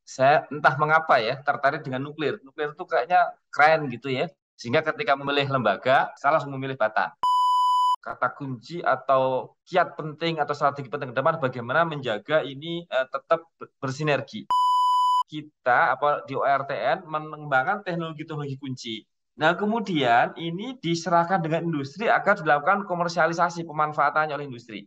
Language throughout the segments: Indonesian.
saya entah mengapa ya tertarik dengan nuklir. Nuklir itu kayaknya keren gitu ya. Sehingga ketika memilih lembaga, saya langsung memilih Batan. Kata kunci atau kiat penting atau strategi penting ke depan bagaimana menjaga ini tetap bersinergi. Kita di ORTN mengembangkan teknologi-teknologi kunci. Nah, kemudian ini diserahkan dengan industri agar dilakukan komersialisasi pemanfaatannya oleh industri.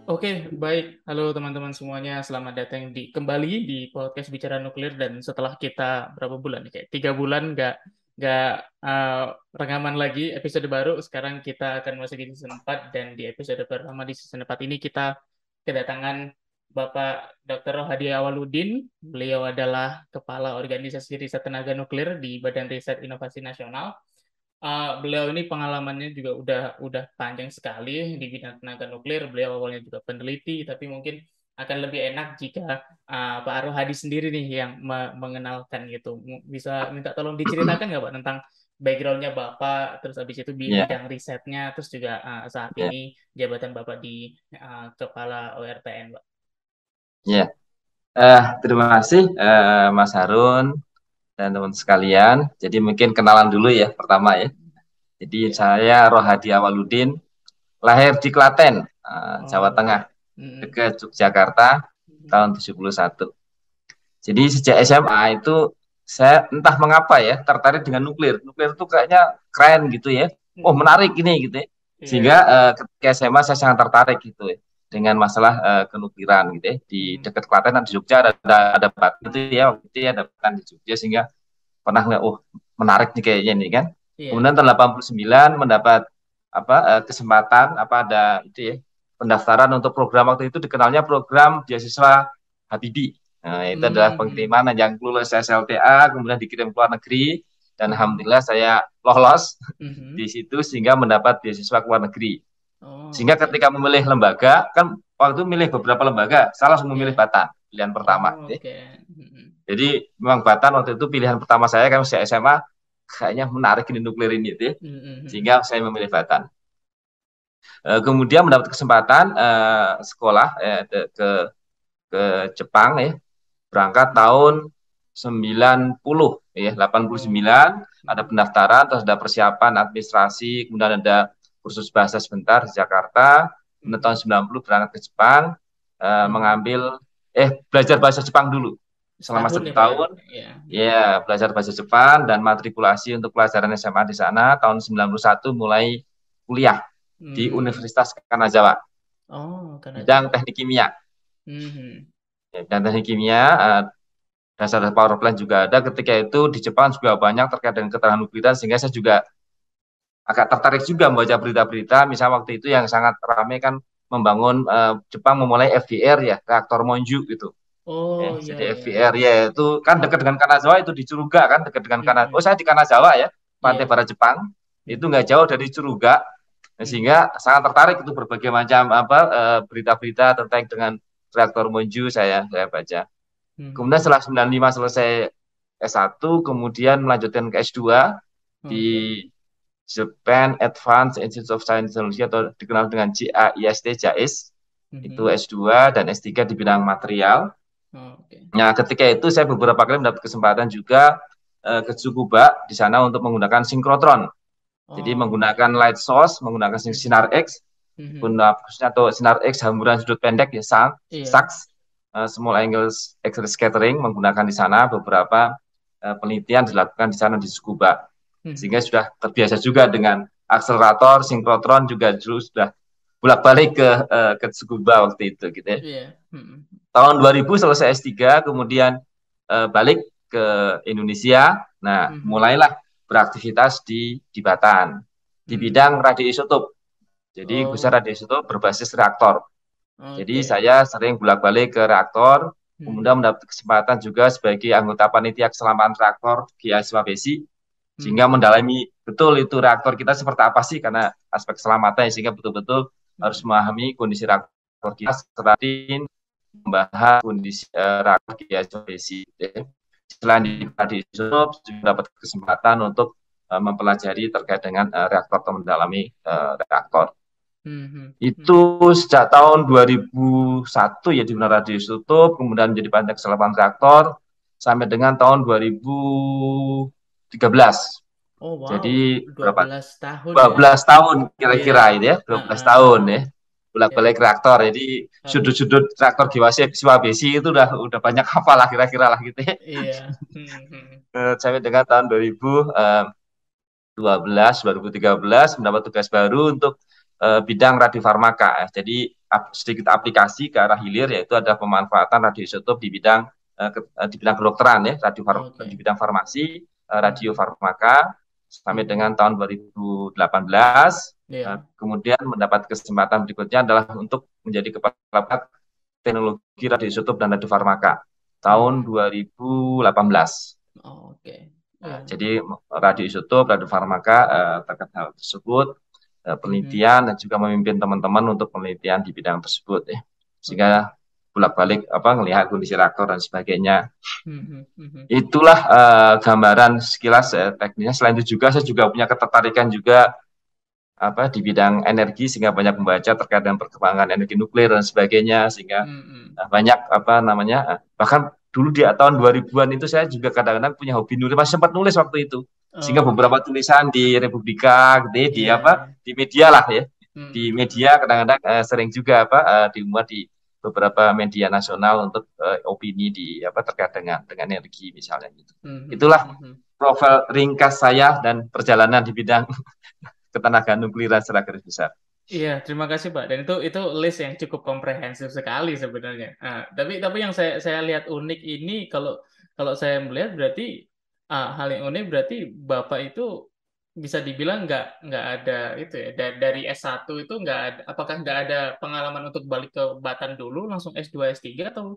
Oke, baik. Halo teman-teman semuanya. Selamat datang kembali di podcast Bicara Nuklir. Dan setelah kita berapa bulan? Kayak 3 bulan nggak rekaman lagi episode baru. Sekarang kita akan memasuki season 4 dan di episode pertama di season 4 ini kita kedatangan Bapak Dr. Rohadi Awaludin. Beliau adalah Kepala Organisasi Riset Tenaga Nuklir di Badan Riset Inovasi Nasional. Beliau ini pengalamannya juga udah panjang sekali di bidang tenaga nuklir. Beliau awalnya juga peneliti, tapi mungkin akan lebih enak jika Pak Rohadi sendiri nih yang mengenalkan gitu. Bisa minta tolong diceritakan nggak Pak tentang backgroundnya Bapak, terus habis itu Ya, bidang risetnya, terus juga saat ya, ini jabatan Bapak di Kepala ORTN, Pak. ya. Terima kasih Mas Harun dan teman sekalian. Jadi mungkin kenalan dulu ya pertama ya. Jadi Iya. saya Rohadi Awaludin, lahir di Klaten, Jawa Oh, Tengah, oke. Mm-mm. dekat Yogyakarta tahun 71. Jadi sejak SMA itu saya entah mengapa ya tertarik dengan nuklir. Nuklir itu kayaknya keren gitu ya. Oh, Mm-mm. menarik ini gitu ya. Sehingga Iya. ketika SMA saya sangat tertarik gitu ya dengan masalah kenukliran gitu ya. Di Mm-mm. dekat Klaten dan di Jogja ada Batan itu ya, waktu itu ya ada Batan di Jogja, sehingga pernah nggak, oh menarik nih kayaknya nih kan. Iya. Kemudian tahun 89 mendapat kesempatan ada itu ya, pendaftaran untuk program, waktu itu dikenalnya program beasiswa Habibie. Nah, itu adalah Mm-mm. pengiriman yang lulus SLTA kemudian dikirim ke luar negeri, dan Mm-mm. alhamdulillah saya lolos di Mhm. situ sehingga mendapat beasiswa ke luar negeri. Oh, Sehingga oke. ketika memilih lembaga, kan waktu itu milih beberapa lembaga, saya langsung memilih Ya. Batan, pilihan pertama. Oh, oke. Mhm. Jadi memang Batan waktu itu pilihan pertama saya, kan sejak SMA kayaknya menarik ini nuklir ini gitu ya. Sehingga Mhm. saya memilih Batan. Kemudian mendapat kesempatan sekolah ke Jepang ya, berangkat tahun 90 ya, Oh. 89 ada Mhm. pendaftaran, terus ada persiapan administrasi, kemudian ada kursus bahasa sebentar di Jakarta. Kemudian tahun Mhm. 90 berangkat ke Jepang, Mhm. mengambil belajar bahasa Jepang dulu selama Setahun satu ya, Pak ya? tahun. Ya. Mhm. Ya, belajar bahasa Jepang dan matrikulasi untuk pelajaran SMA di sana. Tahun 91 mulai kuliah di Hmm. Universitas Kanazawa, Oh, bidang Kanazawa. teknik kimia. Mhm. Ya, dan teknik kimia, dasar power plant juga ada. Ketika itu di Jepang juga banyak terkait dengan keterangan nuklir, sehingga saya juga agak tertarik juga membaca berita-berita. Misalnya waktu itu yang sangat ramai kan membangun, Jepang memulai FDR ya, reaktor Monju gitu. Oh, iya, Jadi iya, FDR iya. ya itu kan dekat dengan Kanazawa, itu di Curuga kan, dekat dengan Kanazawa. Oh, Mhm. saya di Kanazawa ya, pantai Iya. barat Jepang. Itu Mhm. nggak jauh dari Curuga. Nah, Mhm. sehingga sangat tertarik itu berbagai macam berita-berita terkait dengan reaktor Monju saya baca. Kemudian Mhm. setelah 95 selesai S1, kemudian melanjutkan ke S2 di Oke. Japan Advanced Institute of Science and Technology, atau dikenal dengan JAIST, JAIS. Itu Mhm. S2 dan S3 di bidang material. Oke. Nah, ketika itu saya beberapa kali mendapat kesempatan juga ke Tsukuba di sana untuk menggunakan sinkrotron. Jadi Oh, menggunakan oke. light source, menggunakan sinar Mhm. X, Mhm. atau sinar X hamburan sudut pendek ya, Iya. SAX, small angle X-ray scattering, menggunakan di sana. Beberapa penelitian dilakukan di sana di Tsukuba. Sehingga Mhm. sudah terbiasa juga dengan akselerator, sinkrotron, juga dulu sudah bolak-balik ke Tsukuba waktu itu gitu ya. Iya. Mhm. Tahun 2000 selesai S3, kemudian balik ke Indonesia. Nah, Mhm. mulailah beraktivitas di Batan di bidang Mhm. radioisotop. Jadi khususnya Oh, radioisotop berbasis reaktor. Jadi oke. saya sering bolak-balik ke reaktor, kemudian Mhm. mendapat kesempatan juga sebagai anggota panitia keselamatan reaktor GIA Besi, sehingga Mhm. mendalami betul itu reaktor kita seperti apa sih, karena aspek keselamatan, sehingga betul-betul harus Mhm. memahami kondisi reaktor kita secara membahas kondisi reaktor GIA Besi. Selain di Mhm. isotop, juga dapat kesempatan untuk mempelajari terkait dengan reaktor atau mendalami reaktor. Mhm. Itu sejak tahun 2001 ya di Menara Radioisotop, kemudian menjadi panitia kesalahan reaktor sampai dengan tahun 2013. Oh wow, Jadi berapa? 12 tahun ya. 12 tahun Iya. kira-kira ini ya, 12 tahun ya. Ya. Bolak-balik reaktor. Jadi Heeh. sudut-sudut reaktor Giwasi Besi itu udah banyak hafal lah kira-kira lah gitu ya. Iya. Mhm. Sampai dengan tahun 2012, 2013 mendapat tugas baru untuk bidang radiofarmaka. Jadi sedikit aplikasi ke arah hilir, yaitu ada pemanfaatan radioisotop di bidang kedokteran ya, di Oke. bidang farmasi, Mhm. radiofarmaka sampai Mhm. dengan tahun 2018. Iya. Kemudian mendapat kesempatan berikutnya adalah untuk menjadi kepala teknologi radioisotop dan radiofarmaka tahun Mhm. 2018. Oke. Nah, Iya. jadi radioisotop, radiofarmaka terkait hal tersebut, Mhm. penelitian dan juga memimpin teman-teman untuk penelitian di bidang tersebut ya. Oke. Sehingga bolak-balik melihat kondisi reaktor dan sebagainya. Mhm. Mhm. Itulah gambaran sekilas teknisnya. Selain itu juga saya juga punya ketertarikan juga di bidang energi, sehingga banyak membaca terkait dengan perkembangan energi nuklir dan sebagainya, sehingga Mhm. banyak bahkan dulu di tahun 2000-an itu saya juga kadang-kadang punya hobi nulis, masih sempat nulis waktu itu, sehingga beberapa Oke. tulisan di Republika gitu ya, Iya. Iya. di media lah ya, di Mhm. Mhm. media kadang-kadang sering juga dimuat di beberapa media nasional untuk opini terkait dengan energi misalnya gitu. Mhm. Itulah Mhm. profil ringkas saya dan perjalanan di bidang ketenagaan nukliran secara garis besar. Iya, terima kasih Pak. Dan itu list yang cukup komprehensif sekali sebenarnya. Tapi yang saya lihat unik ini kalau kalau saya melihat berarti hal yang unik berarti Bapak itu bisa dibilang nggak ada itu ya dari S1 itu nggak ada, apakah nggak ada pengalaman untuk balik ke Batan dulu langsung S2 S3 atau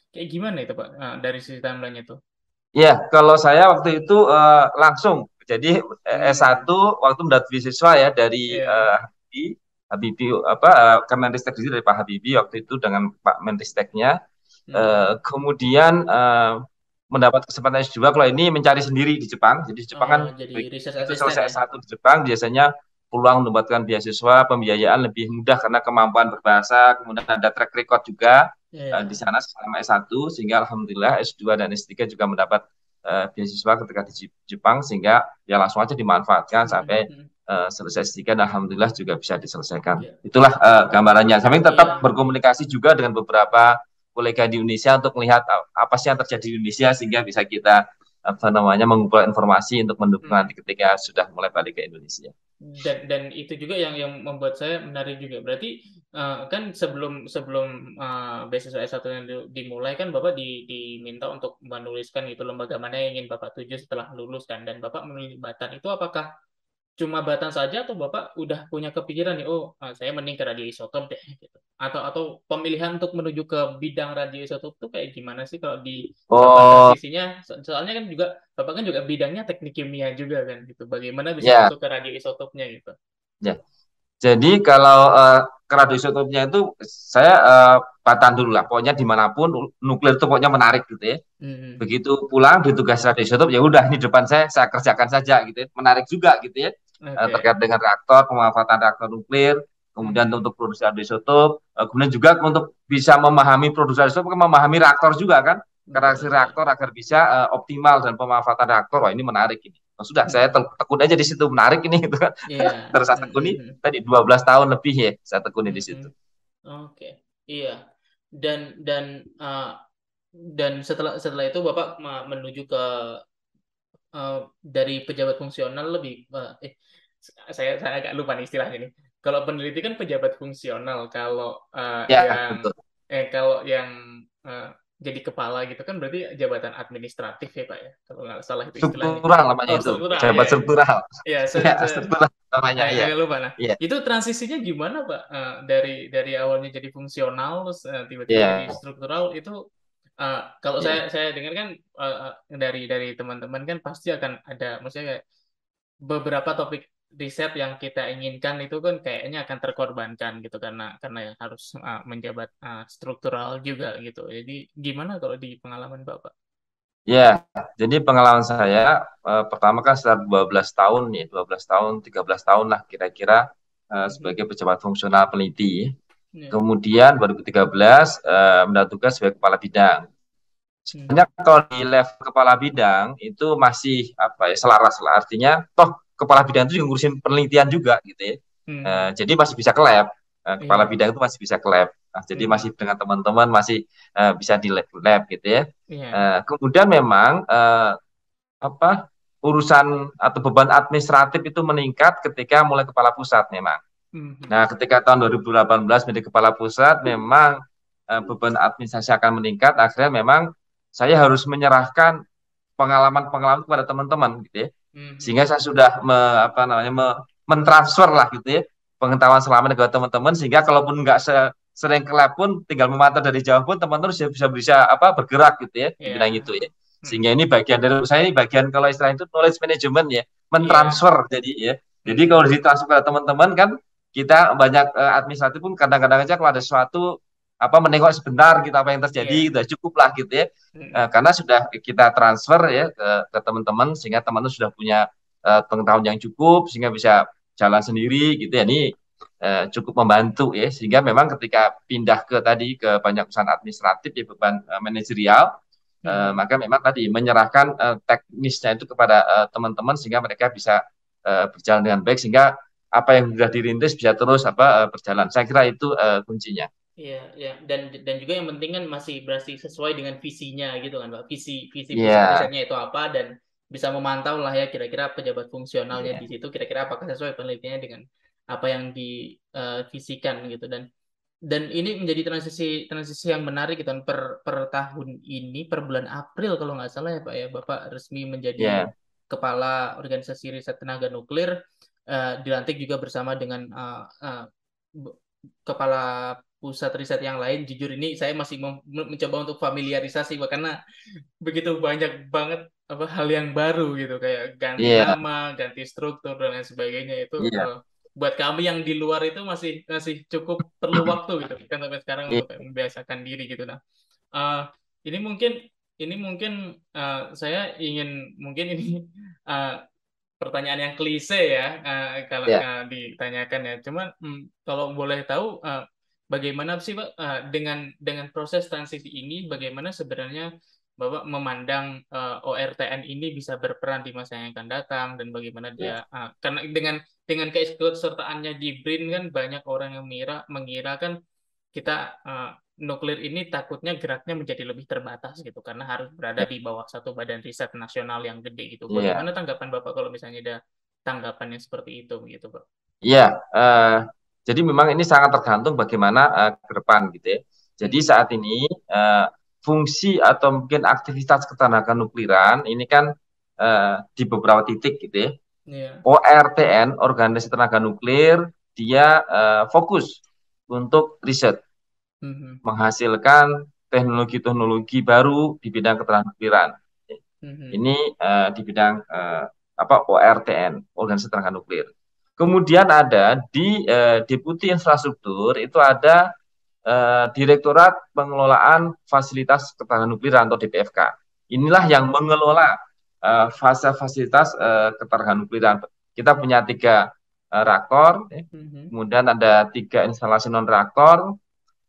kayak gimana itu Pak, dari sisi timeline itu? Ya, kalau saya waktu itu langsung, jadi Hmm, S1 waktu mendapat beasiswa ya dari ya, Habibie Kemenristek dari Pak Habibie waktu itu dengan Pak Menristeknya. hmm. Kemudian mendapat kesempatan S2 kalau ini mencari sendiri di Jepang. Jadi di Jepang kan Oh, jadi research begitu assistant selesai ya? S1 di Jepang biasanya peluang mendapatkan beasiswa pembiayaan lebih mudah karena kemampuan berbahasa, kemudian ada track record juga di Iya. sana selama S1, sehingga alhamdulillah S2 dan S3 juga mendapat beasiswa ketika di Jepang, sehingga ya langsung aja dimanfaatkan Hmm, sampai hmm. selesai S3 dan alhamdulillah juga bisa diselesaikan. Iya. Itulah gambarannya. Kami tetap Iya. berkomunikasi juga dengan beberapa kolega di Indonesia untuk melihat apa sih yang terjadi di Indonesia, sehingga bisa kita mengumpulkan informasi untuk mendukung Hmm. nanti ketika sudah mulai balik ke Indonesia. Dan itu juga yang membuat saya menarik juga. Berarti kan sebelum sebelum beasiswa S1 yang dimulai kan Bapak diminta untuk menuliskan itu lembaga mana yang ingin Bapak tuju setelah lulus kan, dan Bapak memilih Batan. Itu apakah cuma Batan saja atau Bapak udah punya kepikiran nih, oh saya mending ke radioisotop deh gitu. Atau pemilihan untuk menuju ke bidang radioisotop tuh kayak gimana sih kalau di Bapak Oh transisinya? Soalnya kan juga Bapak kan juga bidangnya teknik kimia juga kan gitu. Bagaimana bisa ya, masuk ke radioisotopnya gitu? ya. Jadi kalau ke radioisotopnya itu saya Batan dulu lah. Pokoknya dimanapun nuklir itu pokoknya menarik gitu ya. Hmm. Begitu pulang di tugas radioisotop, ya udah ini depan saya kerjakan saja gitu ya. Menarik juga gitu ya. Terkait Oke. dengan reaktor, pemanfaatan reaktor nuklir, kemudian Hmm. untuk produksi radioisotop, kemudian juga untuk bisa memahami produksi radioisotop, memahami reaktor juga kan, karakteristik Betul, ya. reaktor agar bisa optimal dan pemanfaatan reaktor. Wah, ini menarik ini. Oh, sudah saya Hmm. tekun aja di situ, menarik ini gitu kan. Iya. Terus saya Hmm. tekuni Hmm. tadi 12 tahun lebih ya saya tekuni di Hmm. situ. Oke. Iya. Dan dan uh, dan setelah setelah itu Bapak menuju ke dari pejabat fungsional lebih saya agak lupa nih istilahnya nih. Kalau peneliti kan pejabat fungsional, kalau Ya, betul. kalau yang eh, jadi kepala gitu kan berarti jabatan administratif ya Pak ya, kalau nggak salah itu istilahnya. Struktural namanya Oh, itu, struktural ya. pejabat Ya, struktural. ya Ya, struktural namanya ya. agak lupa. Nah, Iya, itu transisinya gimana Pak? Dari awalnya jadi fungsional terus tiba-tiba jadi iya, struktural itu. Kalau iya. saya dengar kan dari teman-teman kan pasti akan ada, maksudnya kayak beberapa topik riset yang kita inginkan itu kan kayaknya akan terkorbankan gitu karena yang harus menjabat struktural juga gitu. Jadi gimana kalau di pengalaman Bapak? Ya, jadi pengalaman saya pertama kan sekitar 12 tahun nih, 12 tahun, 13 tahun lah kira-kira Mhm. sebagai pejabat fungsional peneliti. Ya. Kemudian 2013 mendapat tugas sebagai kepala bidang. Sebenarnya Mhm. kalau di level kepala bidang itu masih apa ya selaras lah, artinya toh kepala bidang itu juga ngurusin penelitian juga gitu ya. Mhm. Jadi masih bisa ke lab. Kepala Iya. bidang itu masih bisa ke lab. Nah, jadi masih Mhm. dengan teman-teman masih bisa di lab gitu ya. Iya. Kemudian memang apa urusan atau beban administratif itu meningkat ketika mulai kepala pusat memang. Mhm. Nah, ketika tahun 2018 menjadi kepala pusat, memang beban administrasi akan meningkat. Akhirnya memang saya harus menyerahkan pengalaman-pengalaman kepada teman-teman, gitu ya. Mhm. Sehingga saya sudah apa namanya, mentransfer lah, gitu ya, pengetahuan selama ini ke teman-teman. Sehingga kalaupun nggak sering ke lab pun, tinggal memantau dari jauh pun teman-teman bisa apa bergerak, gitu ya, di bidang Iya. itu ya. Sehingga Mhm. ini bagian dari saya, ini bagian kalau istilah itu knowledge management ya, Iya. mentransfer jadi ya. Jadi kalau Mhm. ditransfer ke teman-teman kan kita banyak administratif pun kadang-kadang aja kalau ada sesuatu apa menengok sebentar kita apa yang terjadi Iya. udah cukup lah gitu ya. Mhm. Karena sudah kita transfer ya ke teman-teman sehingga teman-teman sudah punya pengetahuan yang cukup sehingga bisa jalan sendiri gitu ya. Ini cukup membantu ya sehingga memang ketika pindah ke tadi ke banyak urusan administratif ya beban manajerial Mhm. maka memang tadi menyerahkan teknisnya itu kepada teman-teman sehingga mereka bisa berjalan dengan baik sehingga apa yang sudah dirintis bisa terus apa berjalan. Saya kira itu kuncinya. Iya, ya. Dan juga yang penting kan masih berarti sesuai dengan visinya gitu kan, Pak. Visi pusat Iya, risetnya itu apa dan bisa memantau lah ya kira-kira pejabat fungsionalnya iya, di situ kira-kira apakah sesuai penelitiannya dengan apa yang divisikan gitu dan ini menjadi transisi transisi yang menarik gitu kan per tahun ini per bulan April kalau nggak salah ya Pak ya Bapak resmi menjadi iya, kepala organisasi riset tenaga nuklir dilantik juga bersama dengan b- kepala pusat riset yang lain. Jujur ini saya masih mencoba untuk familiarisasi Pak karena begitu banyak banget apa hal yang baru gitu kayak ganti iya, nama, ganti struktur dan lain sebagainya itu iya, buat kami yang di luar itu masih masih cukup perlu waktu gitu kan sampai sekarang untuk iya, kayak membiasakan diri gitu nah. Eh, ini mungkin saya ingin mungkin ini eh, pertanyaan yang klise ya kalau iya. ditanyakan ya. Cuman kalau boleh tahu bagaimana sih Pak dengan proses transisi ini bagaimana sebenarnya Bapak memandang ORTN ini bisa berperan di masa yang akan datang dan bagaimana Iya. dia karena dengan keikutsertaannya di BRIN kan banyak orang yang mengira kan kita nuklir ini takutnya geraknya menjadi lebih terbatas gitu karena harus berada di bawah satu badan riset nasional yang gede gitu. Iya, Bagaimana tanggapan Bapak kalau misalnya ada tanggapannya seperti itu begitu, Pak? iya. Jadi memang ini sangat tergantung bagaimana ke depan gitu ya. Jadi Mhm. saat ini eh, fungsi atau mungkin aktivitas ketenaga nukliran ini kan di beberapa titik gitu ya. Iya. ORTN, Organisasi Tenaga Nuklir, dia fokus untuk riset, Mhm. menghasilkan teknologi-teknologi baru di bidang ketenaga nukliran. Mhm. Ini di bidang apa ORTN, Organisasi Tenaga Nuklir. Kemudian ada di Deputi Infrastruktur itu ada Direktorat Pengelolaan Fasilitas Ketahanan Nuklir atau DPFK. Inilah yang Mhm. mengelola fasilitas ketahanan nukliran. Kita punya 3 reaktor, ya. Mhm. Kemudian ada 3 instalasi non reaktor.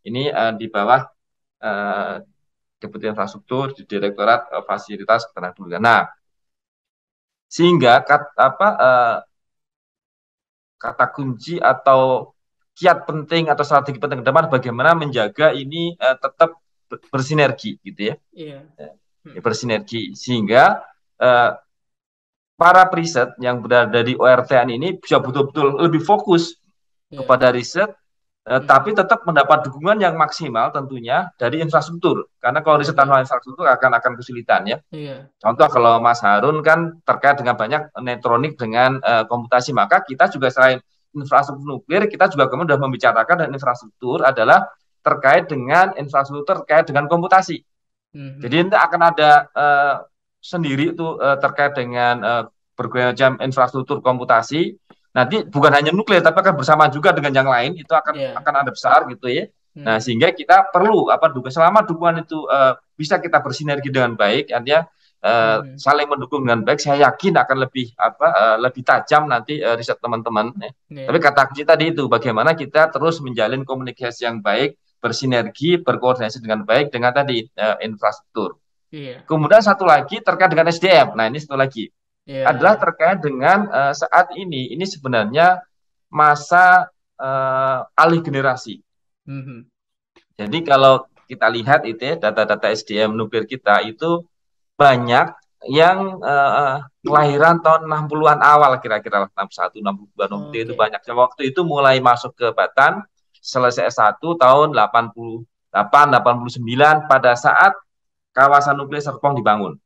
Ini di bawah uh, Deputi Infrastruktur di Direktorat Fasilitas Ketahanan Nuklir. Nah, sehingga kata kunci atau kiat penting atau strategi penting ke depan bagaimana menjaga ini tetap bersinergi gitu ya. Iya. Mhm. Bersinergi sehingga eh, para periset yang berada di ORTN ini bisa betul-betul lebih fokus Iya. kepada riset tapi Mhm. tetap mendapat dukungan yang maksimal tentunya dari infrastruktur karena kalau riset Oke. tanpa infrastruktur akan kesulitan ya. Iya. Contoh kalau Mas Harun kan terkait dengan banyak elektronik dengan komputasi, maka kita juga selain infrastruktur nuklir, kita juga kemudian sudah membicarakan dan infrastruktur adalah terkait dengan infrastruktur terkait dengan komputasi. Jadi Mhm. nanti akan ada sendiri itu terkait dengan berbagai macam infrastruktur komputasi. Nanti bukan hanya nuklir, tapi akan bersama juga dengan yang lain, itu Iya. akan ada besar gitu ya. Nah, Mhm. sehingga kita perlu apa selama dukungan itu bisa kita bersinergi dengan baik, artinya Mhm. saling mendukung dengan baik, saya yakin akan lebih tajam nanti riset teman-teman. Ya. Tapi Iya. kata kunci tadi itu bagaimana kita terus menjalin komunikasi yang baik, bersinergi, berkoordinasi dengan baik dengan tadi infrastruktur. Iya. Kemudian satu lagi terkait dengan SDM. Nah ini satu lagi Iya. adalah terkait dengan saat ini sebenarnya masa alih generasi. Mhm. Jadi kalau kita lihat itu ya, data-data SDM nuklir kita itu banyak yang kelahiran tahun 60-an awal kira-kira 61, 62, 63 itu Oke. banyak. Waktu itu mulai masuk ke Batan, selesai S1 tahun 88, 89 pada saat kawasan nuklir Serpong dibangun.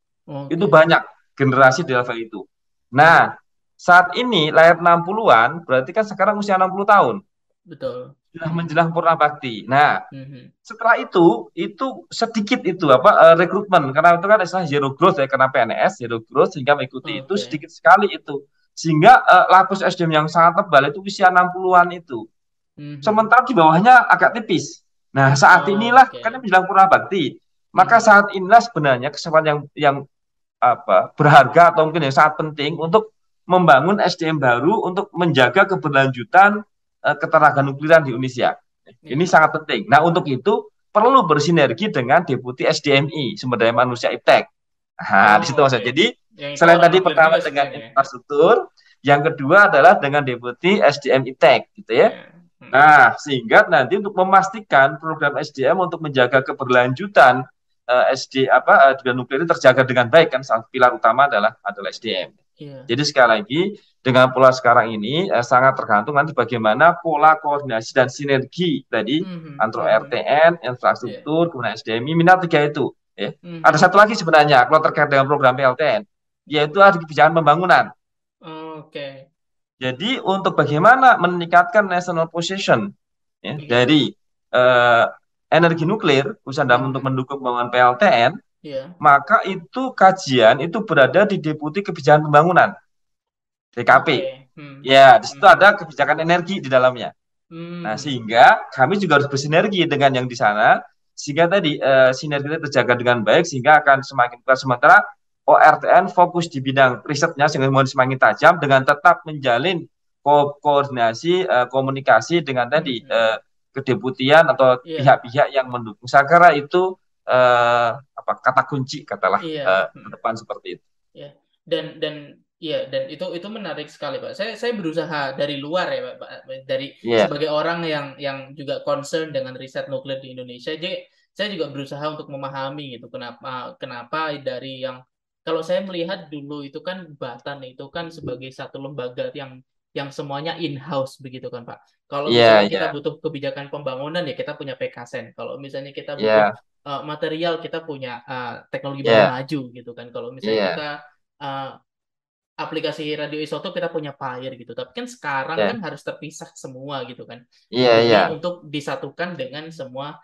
Itu Oke. banyak generasi di level itu. Mhm. Nah, saat ini lahir 60-an, berarti kan sekarang usia 60 tahun. Betul. Sudah menjelang purna bakti. Nah, Mhm. setelah itu sedikit itu rekrutmen karena itu kan istilah zero growth ya karena PNS zero growth sehingga mengikuti itu Oke. sedikit sekali itu sehingga lapis SDM yang sangat tebal itu usia 60-an itu Mhm. sementara di bawahnya agak tipis. Nah saat inilah kan Oke. menjelang purna bakti maka Mhm. saat inilah sebenarnya kesempatan yang berharga atau mungkin yang sangat penting untuk membangun SDM baru untuk menjaga keberlanjutan ketenaga nukliran di Indonesia. Ini Iya. sangat penting. Nah, untuk itu perlu bersinergi dengan Deputi SDMI, Sumber Daya Manusia IPTEK. Nah, di situ Oh, maksudnya. oke. Jadi, Yang itu selain orang tadi nuklir pertama juga dengan sebenarnya. infrastruktur, yang kedua adalah dengan Deputi SDM IPTEK, gitu ya. Iya. Mhm. Nah, sehingga nanti untuk memastikan program SDM untuk menjaga keberlanjutan di bidang nuklir ini terjaga dengan baik kan salah pilar utama adalah SDM. Iya. Jadi sekali lagi dengan pola sekarang ini sangat tergantung nanti bagaimana pola koordinasi dan sinergi tadi Mhm. antara Mhm. RTN, Iya. infrastruktur, kemudian SDMI, minat tiga itu. Ya. Mhm. Ada satu lagi sebenarnya kalau terkait dengan program PLTN, yaitu ada kebijakan pembangunan. Oke. Jadi untuk bagaimana meningkatkan national possession ya, Iya. dari eh, energi nuklir, khususnya dalam untuk Mhm. mendukung pembangunan PLTN, Iya. maka itu kajian itu berada di Deputi Kebijakan Pembangunan (DKP). Oke. Mhm. Ya, di situ Mhm. ada kebijakan energi di dalamnya. Nah, Mhm. sehingga kami juga harus bersinergi dengan yang di sana, sehingga tadi sinergi terjaga dengan baik, sehingga akan semakin kuat. Sementara ORTN fokus di bidang risetnya sehingga semakin tajam dengan tetap menjalin koordinasi komunikasi dengan tadi Mhm. kedeputian atau Iya. pihak-pihak yang mendukung. Saya kira itu kata kunci katalah Iya. ke depan seperti itu. Ya, dan ya dan itu menarik sekali, Pak. Saya berusaha dari luar ya, Pak, dari Iya, sebagai orang yang juga concern dengan riset nuklir di Indonesia. Jadi saya juga berusaha untuk memahami gitu kenapa kenapa dari yang kalau saya melihat dulu itu kan Batan itu kan sebagai satu lembaga yang semuanya in-house begitu kan, Pak. Kalau iya, misalnya iya, kita butuh kebijakan pembangunan ya kita punya PKSen. Kalau misalnya kita butuh iya, material kita punya teknologi baru iya, maju gitu kan. Kalau misalnya iya, kita uh, aplikasi radioisotop kita punya Pair gitu. Tapi kan sekarang kan iya, harus terpisah semua gitu kan. iya, iya, Demi untuk disatukan dengan semua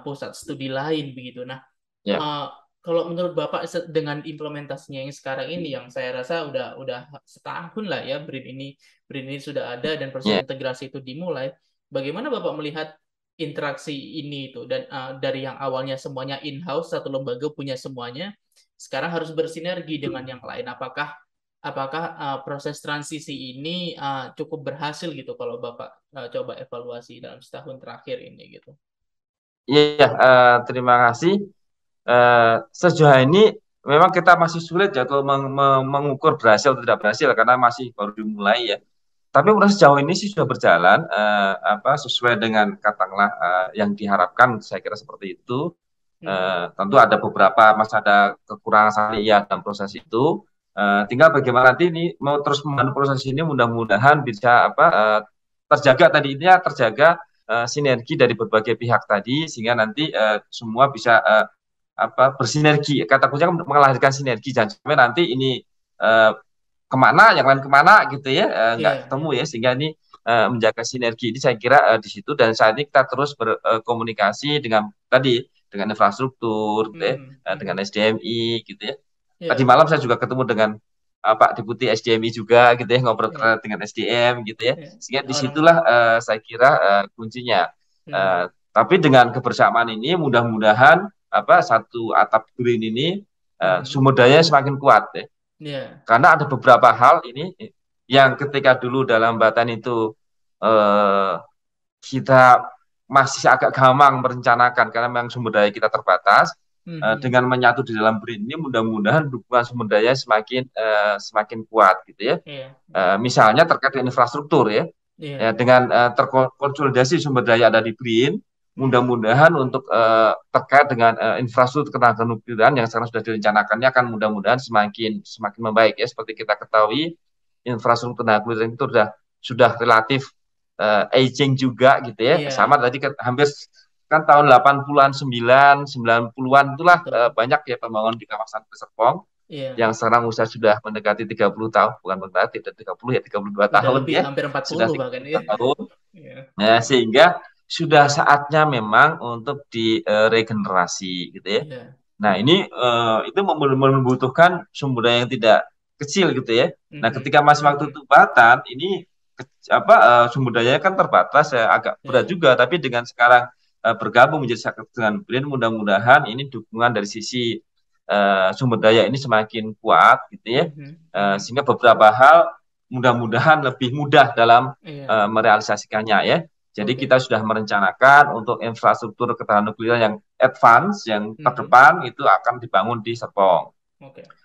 pusat studi lain begitu. Nah, iya, uh, kalau menurut Bapak dengan implementasinya yang sekarang ini yang saya rasa udah setahun lah ya BRIN ini sudah ada dan proses iya. integrasi itu dimulai. Bagaimana Bapak melihat interaksi ini itu dan dari yang awalnya semuanya in-house satu lembaga punya semuanya sekarang harus bersinergi dengan yang lain. Apakah proses transisi ini cukup berhasil gitu kalau Bapak coba evaluasi dalam setahun terakhir ini gitu. Iya, terima kasih. Sejauh ini memang kita masih sulit ya kalau mengukur berhasil atau tidak berhasil karena masih baru dimulai ya. Tapi menurut sejauh ini sih sudah berjalan sesuai dengan katakanlah yang diharapkan saya kira seperti itu. Mhm. Tentu ada beberapa masih ada kekurangan saya ya dalam proses itu. Tinggal bagaimana nanti ini mau terus membangun proses ini mudah-mudahan bisa terjaga tadi ini terjaga sinergi dari berbagai pihak tadi sehingga nanti semua bisa bersinergi kata kuncinya melahirkan sinergi jangan sampai nanti ini uh, kemana yang lain kemana gitu ya nggak Iya, ketemu iya. ya sehingga ini menjaga sinergi ini saya kira di situ dan saat ini kita terus berkomunikasi dengan tadi dengan infrastruktur gitu ya, Mhm, dengan mhm. SDMI gitu ya tadi Iya, malam saya juga ketemu dengan Pak Deputi SDMI juga gitu ya ngobrol iya, dengan SDM gitu ya iya. sehingga Orang, disitulah saya kira kuncinya. mhm. Tapi dengan kebersamaan ini mudah-mudahan satu atap green ini sumber daya semakin kuat ya. Iya. Karena ada beberapa hal ini yang ketika dulu dalam Batan itu eh, kita masih agak gampang merencanakan karena memang sumber daya kita terbatas. Dengan menyatu di dalam BRIN ini mudah-mudahan dukungan sumber daya semakin kuat gitu ya. Iya. Misalnya terkait dengan infrastruktur ya. Iya. Dengan terkonsolidasi sumber daya ada di BRIN, mudah-mudahan untuk terkait dengan infrastruktur ketenaga nukliran yang sekarang sudah direncanakannya akan mudah-mudahan semakin membaik ya. Seperti kita ketahui infrastruktur tenaga nuklir itu sudah relatif aging juga gitu ya. Iya. Sama tadi hampir kan tahun 80-an, 90-an itulah banyak ya pembangunan di kawasan Serpong. Iya. Yang sekarang usia sudah mendekati 30 tahun, bukan mendekati, tidak 30 ya, 32 Udah tahun lebih, ya. hampir 40 Sudah 30 bahkan ya. tahun. Iya. Nah, sehingga sudah saatnya memang untuk diregenerasi gitu ya. Iya. Nah, ini itu membutuhkan sumber daya yang tidak kecil gitu ya. Nah, ketika masih waktu itu Batan, ini sumber daya kan terbatas ya, agak berat juga, tapi dengan sekarang bergabung menjadi satu dengan BRIN, mudah-mudahan ini dukungan dari sisi sumber daya ini semakin kuat gitu ya. Sehingga beberapa hal mudah-mudahan lebih mudah dalam merealisasikannya ya. Jadi kita sudah merencanakan untuk infrastruktur ketahanan nuklir yang advance, yang terdepan itu akan dibangun di Serpong.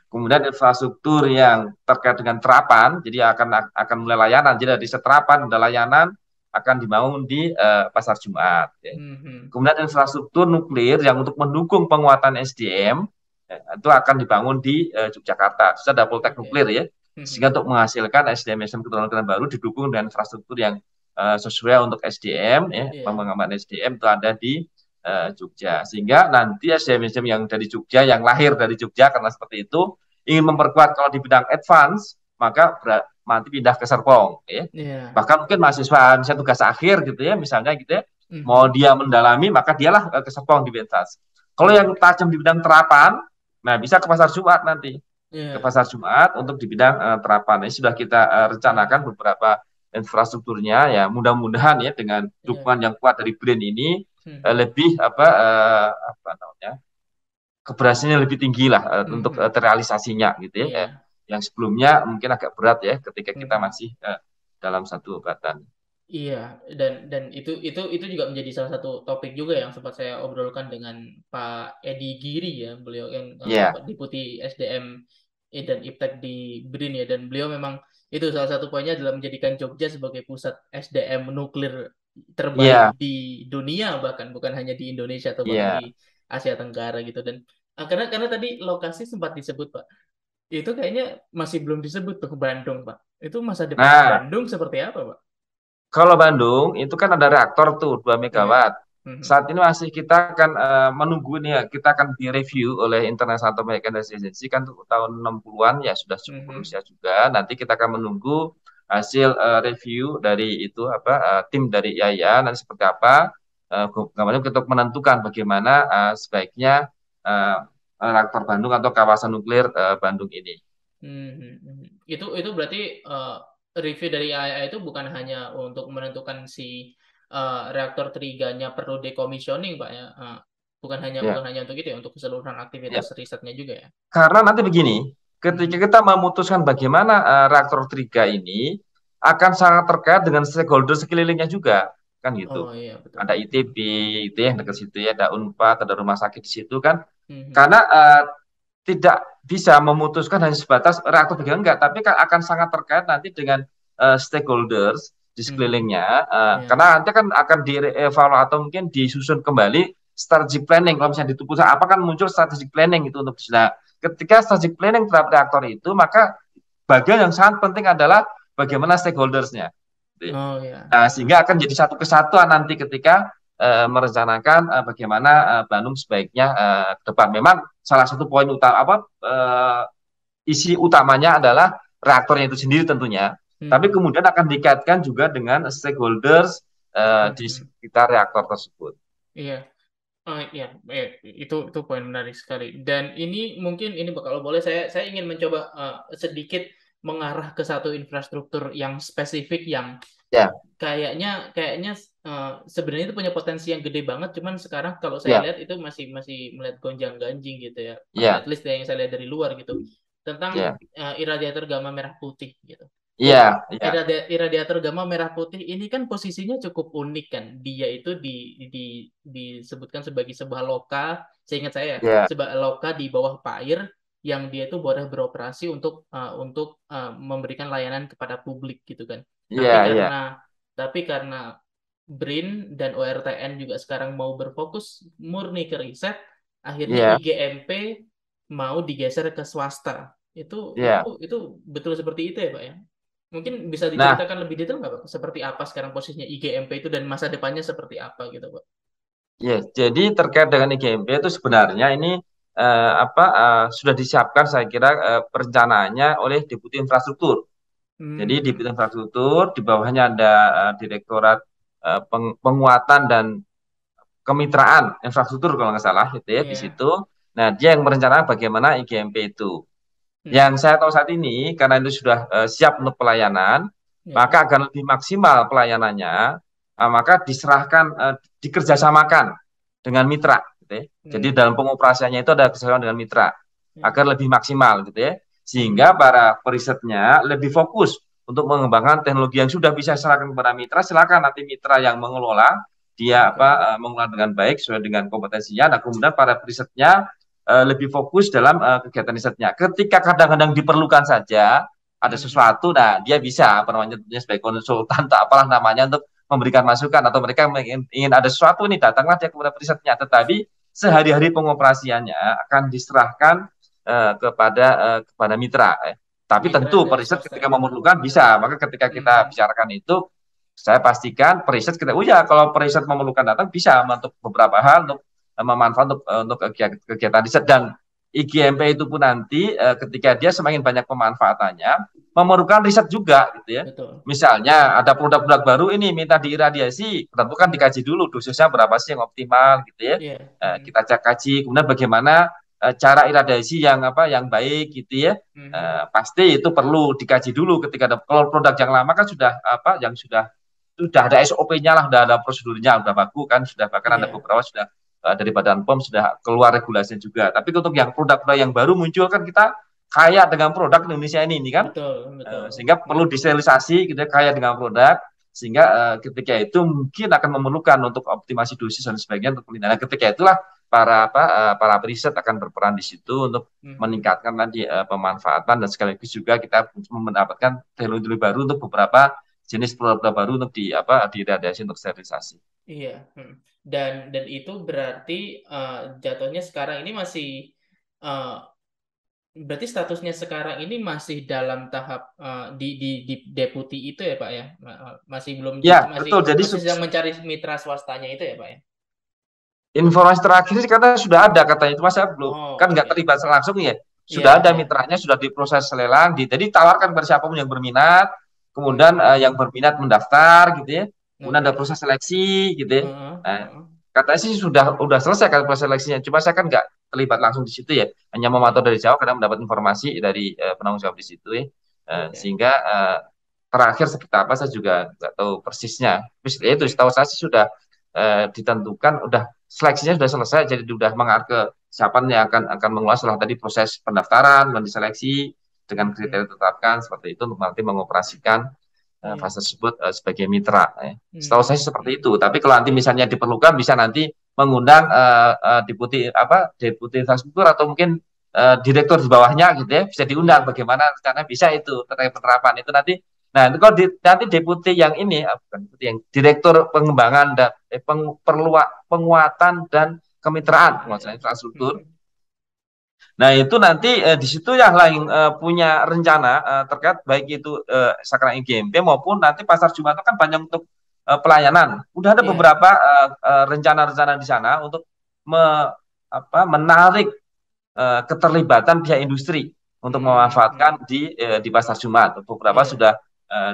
Kemudian infrastruktur yang terkait dengan terapan, jadi akan mulai layanan. Jadi dari seterapan ada layanan akan dibangun di Pasar Jumat. Ya. Kemudian infrastruktur nuklir yang untuk mendukung penguatan SDM itu akan dibangun di Yogyakarta. Itu ada Poltek nuklir ya, sehingga untuk menghasilkan SDM ketenaga nukliran baru didukung dengan infrastruktur yang sesuai untuk SDM, ya, pengembangan SDM itu ada di Jogja, sehingga nanti SDM yang dari Jogja, yang lahir dari Jogja karena seperti itu ingin memperkuat kalau di bidang advance, maka nanti pindah ke Serpong, ya. Bahkan mungkin mahasiswa misalnya tugas akhir gitu ya, misalnya gitu ya, mau dia mendalami maka dialah ke Serpong di Bentas. Kalau yang tajam di bidang terapan, nah bisa ke Pasar Jumat nanti, ke Pasar Jumat untuk di bidang terapan. Ini sudah kita rencanakan beberapa infrastrukturnya ya, mudah-mudahan ya dengan dukungan yang kuat dari BRIN ini lebih keberhasilannya lebih tinggi lah untuk terrealisasinya gitu ya. Yang sebelumnya mungkin agak berat ya ketika kita masih dalam satu Batan. Iya, dan itu juga menjadi salah satu topik juga yang sempat saya obrolkan dengan Pak Edi Giri ya, beliau yang Deputi SDM dan Iptek di BRIN ya, dan beliau memang itu salah satu poinnya adalah menjadikan Jogja sebagai pusat SDM nuklir terbaik di dunia, bahkan bukan hanya di Indonesia atau bahkan di Asia Tenggara gitu. Dan karena tadi lokasi sempat disebut Pak, itu kayaknya masih belum disebut tuh Bandung Pak. Itu masa depan Bandung seperti apa Pak? Kalau Bandung itu kan ada reaktor tuh 2 megawatt. Saat ini masih kita akan menunggu nih ya, kita akan direview oleh International Atomic Energy Agency kan tahun 60-an ya sudah cukup berusia juga. Nanti kita akan menunggu hasil review dari itu tim dari IAIA nanti seperti apa untuk menentukan bagaimana sebaiknya reaktor Bandung atau kawasan nuklir Bandung ini. Itu berarti review dari IAIA itu bukan hanya untuk menentukan si reaktor 3-nya perlu decommissioning Pak ya, bukan hanya untuk itu ya, untuk keseluruhan aktivitas risetnya juga ya. Karena nanti begini, ketika kita memutuskan bagaimana reaktor 3 ini akan sangat terkait dengan stakeholder sekelilingnya juga kan gitu. Betul. Ada ITB itu yang dekat situ ya, ada Unpad, ada rumah sakit di situ kan. Karena tidak bisa memutuskan hanya sebatas reaktor 3 enggak, tapi akan sangat terkait nanti dengan stakeholders di sekelilingnya, karena nanti akan dievaluasi atau mungkin disusun kembali strategic planning. Kalau misalnya diputuskan apa kan muncul strategic planning itu untuk bisa. Ketika strategic planning terhadap reaktor itu, maka bagian yang sangat penting adalah bagaimana stakeholdersnya. Nah, sehingga akan jadi satu kesatuan nanti ketika merencanakan bagaimana Bandung sebaiknya ke depan. Memang salah satu poin utama isi utamanya adalah reaktornya itu sendiri tentunya. Tapi kemudian akan dikaitkan juga dengan stakeholders di sekitar reaktor tersebut. Iya. Itu poin menarik sekali. Dan ini mungkin kalau boleh saya ingin mencoba sedikit mengarah ke satu infrastruktur yang spesifik yang Ya, kayaknya sebenarnya itu punya potensi yang gede banget, cuman sekarang kalau saya ya, lihat itu masih masih melihat gonjang-ganjing gitu ya. At ya, least yang saya lihat dari luar gitu. Tentang ya, iradiator gamma merah putih gitu. Jadi ya, ya, iradiator gamma merah putih ini kan posisinya cukup unik kan. Dia itu disebutkan sebagai sebuah loka, seingat saya, ya, sebuah loka di bawah air yang dia itu boleh beroperasi untuk memberikan layanan kepada publik gitu kan. Tapi ya, ya, karena tapi karena BRIN dan ORTN juga sekarang mau berfokus murni ke riset, akhirnya ya, IGMP mau digeser ke swasta. ya. Itu betul seperti itu ya, Pak ya? Mungkin bisa Nah, diceritakan lebih detail nggak, Pak? Seperti apa sekarang posisinya IGMP itu dan masa depannya seperti apa gitu, Pak? ya, jadi terkait dengan IGMP itu sebenarnya ini sudah disiapkan saya kira perencanaannya oleh Deputi Infrastruktur. Jadi Deputi Hmm, Infrastruktur di bawahnya ada Direktorat Penguatan dan Kemitraan Infrastruktur kalau nggak salah gitu ya di iya. situ. Nah, dia yang merencanakan bagaimana IGMP itu. Hmm, Yang saya tahu saat ini karena itu sudah siap untuk pelayanan, ya. maka akan lebih maksimal pelayanannya, maka dikerjasamakan dengan mitra, gitu ya. Jadi Hmm, dalam pengoperasiannya itu ada kerjasama dengan mitra ya. agar lebih maksimal, gitu ya. Hmm, Sehingga para perisetnya lebih fokus untuk mengembangkan teknologi yang sudah bisa diserahkan kepada mitra. Silakan nanti mitra yang mengelola, dia oke. mengelola dengan baik sesuai dengan kompetensinya. Nah, kemudian para perisetnya lebih fokus dalam kegiatan risetnya. Ketika kadang-kadang diperlukan saja ada Hmm, sesuatu, nah dia bisa apa namanya sebagai konsultan atau apalah namanya untuk memberikan masukan atau mereka ingin ada sesuatu ini datanglah dia kepada risetnya. Tetapi sehari-hari pengoperasiannya akan diserahkan kepada mitra. Tapi mitra tentu dan periset swasta ketika ya. memerlukan bisa. Maka ketika kita Hmm, bicarakan itu saya pastikan periset kita, oh ya kalau periset memerlukan datang bisa untuk beberapa hal untuk memanfaat untuk kegiatan riset dan IGMP itu pun nanti ketika dia semakin banyak pemanfaatannya memerlukan riset juga gitu ya. betul. Misalnya ada produk-produk baru ini minta diiradiasi, tentu kan Hmm, dikaji dulu dosisnya berapa sih yang optimal gitu ya. iya. Hmm, Kita cek kaji, kemudian bagaimana cara iradiasi yang baik gitu ya. hmm, Pasti itu perlu dikaji dulu ketika ada kalau produk yang lama kan sudah yang sudah ada SOP-nya lah, sudah ada prosedurnya, sudah baku kan, sudah bahkan ada iya. beberapa sudah dari Badan POM sudah keluar regulasinya juga. Tapi untuk yang produk-produk yang baru muncul kan kita kaya dengan produk Indonesia ini kan, Betul, betul. sehingga perlu diserialisasi gitu ya, kaya dengan produk sehingga ketika itu mungkin akan memerlukan untuk optimasi dosis dan sebagainya untuk pelindungan. Ketika itulah para periset akan berperan di situ untuk Hmm, meningkatkan nanti pemanfaatan dan sekaligus juga kita mendapatkan teknologi baru untuk beberapa jenis produk baru untuk diradiasi untuk sterilisasi. iya. Dan itu berarti jatuhnya sekarang ini masih eh, berarti statusnya sekarang ini masih dalam tahap di deputi itu ya Pak ya. Masih belum di Ya, masih betul. Jadi masih sedang mencari mitra swastanya itu ya Pak ya. informasi terakhir sih katanya sudah ada katanya, cuma saya belum kan Oh, nggak oke. terlibat langsung ya. Iya, Sudah ada iya. mitranya, sudah diproses lelang, jadi tawarkan kepada siapapun yang berminat, kemudian Hmm, yang berminat mendaftar gitu ya, kemudian ada oke. proses seleksi gitu ya. Heeh, Nah, heeh. katanya sih sudah selesai kan proses seleksinya, cuma saya kan nggak terlibat langsung di situ ya, hanya memantau Iya, dari jauh karena mendapat informasi dari penanggung jawab di situ ya. oke. Sehingga terakhir seperti apa saya juga nggak tahu persisnya. Terus ya itu Hmm, setahu saya sih sudah ditentukan, udah seleksinya sudah selesai, jadi sudah mengarah ke siapa yang akan mengulas setelah tadi proses pendaftaran dan diseleksi dengan hmm, kriteria ditetapkan seperti itu untuk nanti mengoperasikan iya. fase tersebut sebagai mitra. Setahu saya Hmm, seperti hmm, itu. Tapi kalau nanti misalnya diperlukan bisa nanti mengundang deputi infrastruktur atau mungkin direktur di bawahnya gitu ya, bisa diundang iya. bagaimana rencana bisa itu terkait penerapan itu nanti. Nah, itu kalau nanti deputi yang ini bukan deputi yang direktur pengembangan dan penguatan dan kemitraan Mitra ya. penguasaan infrastruktur. Hmm, Nah, itu nanti di situ yang lain punya rencana terkait baik itu sekarang IGMP maupun nanti pasar Jumat itu kan banyak untuk pelayanan. Udah ada iya. beberapa rencana-rencana di sana untuk me, menarik keterlibatan pihak industri untuk Hmm, hmm, memanfaatkan di pasar Jumat. Beberapa iya. sudah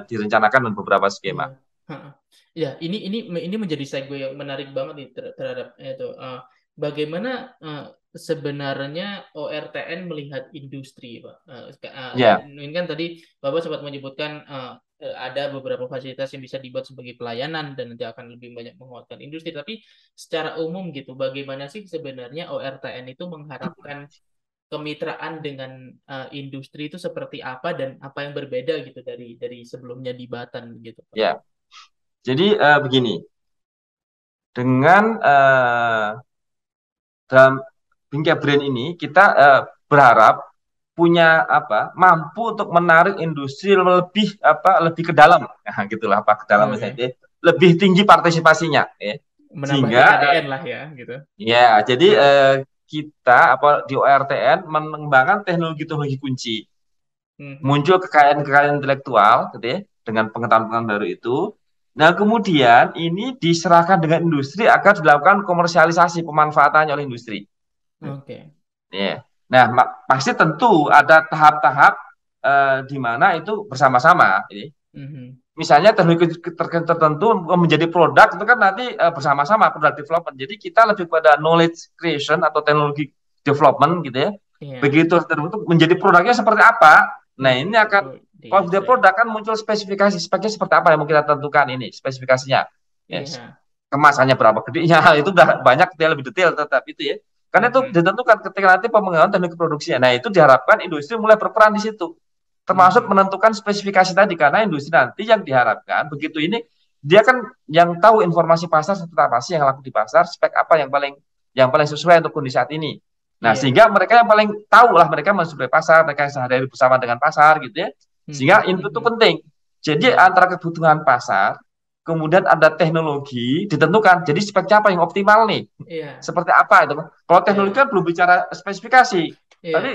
direncanakan dan beberapa Iya. skema. Heeh. Ya, ini menjadi segue yang menarik banget nih terhadap itu. Bagaimana sebenarnya ORTN melihat industri, Pak? Ya, Ini kan tadi Bapak sempat menyebutkan ada beberapa fasilitas yang bisa dibuat sebagai pelayanan dan nanti akan lebih banyak menguatkan industri. Tapi secara umum gitu, bagaimana sih sebenarnya ORTN itu mengharapkan kemitraan dengan industri itu seperti apa dan apa yang berbeda gitu dari sebelumnya di Batan gitu, Pak? Ya, jadi begini, dengan dalam Bingkai Brain ini kita berharap punya mampu untuk menarik industri lebih ke dalam, nah, gitulah apa ke dalam Oke. misalnya, lebih tinggi partisipasinya, ya. Menambah Sehingga TKDN lah ya gitu. ya jadi kita di ORTN mengembangkan teknologi-teknologi kunci, Mhm. muncul kekayaan-kekayaan intelektual gitu ya, dengan pengetahuan-pengetahuan baru itu. Nah, kemudian ini diserahkan dengan industri agar dilakukan komersialisasi pemanfaatannya oleh industri. Oke. Ya. Nah, pasti tentu ada tahap-tahap di mana itu bersama-sama. Mhm. Misalnya teknologi tertentu menjadi produk itu kan nanti bersama-sama product development. Jadi kita lebih pada knowledge creation atau teknologi development gitu ya. Iya. Begitu terbentuk menjadi produknya seperti apa. Nah, ini akan Itu kalau sudah desain. produk kan muncul spesifikasi, speknya seperti apa yang mau kita tentukan ini spesifikasinya. Yes. Iya. Kemasannya berapa gedenya itu udah banyak detail, lebih detail tetap itu ya. Karena itu Mhm. ditentukan ketika nanti pengembangan teknologi produksinya. Nah, itu diharapkan industri mulai berperan di situ. Termasuk Mhm. menentukan spesifikasi tadi, karena industri nanti yang diharapkan begitu ini dia kan yang tahu informasi pasar seperti apa sih yang laku di pasar, spek apa yang paling sesuai untuk kondisi saat ini. Nah, Iya. sehingga mereka yang paling tahu lah, mereka mensuplai pasar, mereka yang sehari-hari bersama dengan pasar gitu ya. Mhm. Sehingga itu Mhm. penting. Jadi Iya. antara kebutuhan pasar, kemudian ada teknologi ditentukan. Jadi speknya apa yang optimal nih? Iya. Seperti apa itu? Kalau teknologi Iya. kan belum bicara spesifikasi, tapi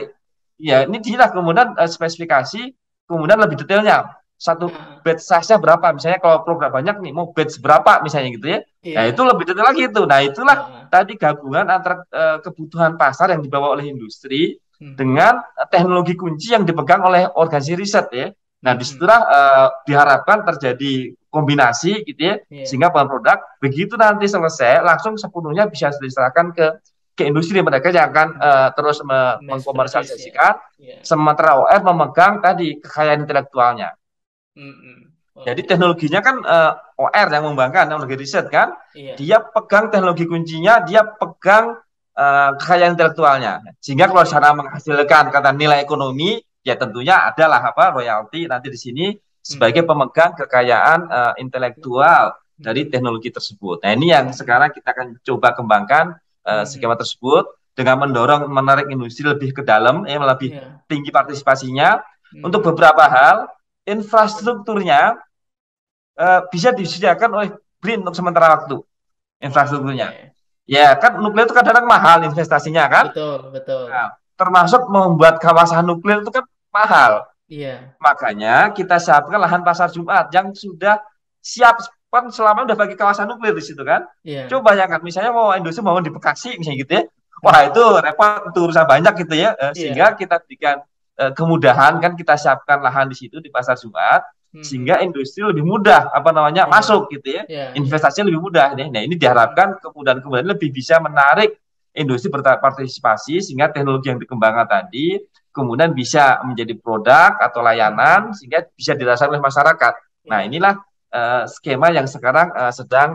Iya. ya ini dia kemudian spesifikasi, kemudian lebih detailnya. Satu Ah, batch size-nya berapa? Misalnya kalau program banyak nih, mau batch berapa misalnya gitu ya. Nah, itu iya. lebih detail lagi itu. Nah, itulah Ah, tadi gabungan antara kebutuhan pasar yang dibawa oleh industri mhm. dengan teknologi kunci yang dipegang oleh organisasi riset ya. Nah, Mhm. disitulah diharapkan terjadi kombinasi gitu ya, Iya. sehingga produk begitu nanti selesai langsung sepenuhnya bisa diserahkan ke industri mereka yang akan terus Mass produce ya. mengkomersialisasikan, Iya. sementara OR memegang tadi kekayaan intelektualnya. Mhm. Jadi Oke. teknologinya kan OR yang mengembangkan, teknologi riset kan, Iya. dia pegang teknologi kuncinya, dia pegang kekayaan intelektualnya. Sehingga kalau Oke. sana menghasilkan kata nilai ekonomi, ya tentunya adalah royalti nanti di sini sebagai Mhm. pemegang kekayaan intelektual dari Mhm. teknologi tersebut. Nah, ini yang Mhm. sekarang kita akan coba kembangkan skema Mhm. tersebut dengan mendorong menarik industri lebih ke dalam, lebih Iya. tinggi partisipasinya untuk Mhm. beberapa hal. Infrastrukturnya bisa disediakan oleh BRIN untuk sementara waktu, infrastrukturnya. Oke. Ya kan nuklir itu kadang-kadang mahal investasinya kan. Betul, betul. Nah, termasuk membuat kawasan nuklir itu kan mahal. Iya. Makanya kita siapkan lahan pasar Jumat yang sudah siap, kan selama udah bagi kawasan nuklir di situ kan. Iya. Coba ya kan, misalnya mau industri mau di Bekasi misalnya gitu ya. Wah Mhm. itu repot, itu urusan banyak gitu ya. Sehingga Iya. kita berikan kemudahan kan, kita siapkan lahan di situ di pasar Jumat Mhm. sehingga industri lebih mudah Iya. masuk gitu ya. Iya, iya. Investasinya lebih mudah nih. Nah, ini Mhm. diharapkan kemudahan-kemudahan lebih bisa menarik industri berpartisipasi sehingga teknologi yang dikembangkan tadi kemudian bisa menjadi produk atau layanan Mhm. sehingga bisa dirasakan oleh masyarakat. Nah, Iya. inilah skema yang sekarang sedang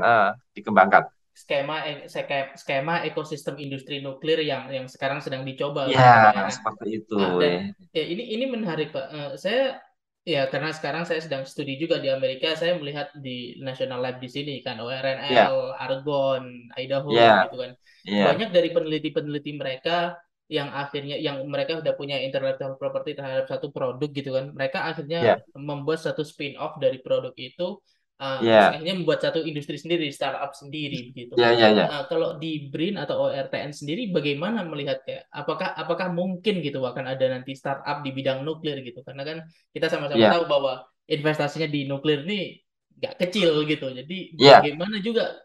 dikembangkan. Skema ekosistem industri nuklir yang sekarang sedang dicoba Ya, gitu Pak ya. Nah, seperti itu. dan ya ini menarik Pak. Saya ya karena sekarang saya sedang studi juga di Amerika, saya melihat di National Lab di sini kan ORNL, Ya, Argonne, Idaho ya, gitu kan. ya, Banyak dari peneliti-peneliti mereka yang akhirnya yang mereka udah punya intellectual property terhadap satu produk gitu kan. Mereka akhirnya ya, membuat satu spin-off dari produk itu, terus ya, akhirnya membuat satu industri sendiri, startup sendiri begitu. ya, ya, ya, Nah, kalau di BRIN atau ORTN sendiri bagaimana melihatnya? Apakah mungkin gitu akan ada nanti startup di bidang nuklir gitu? Karena kan kita sama-sama ya, tahu bahwa investasinya di nuklir ini nggak kecil gitu. Jadi ya. bagaimana juga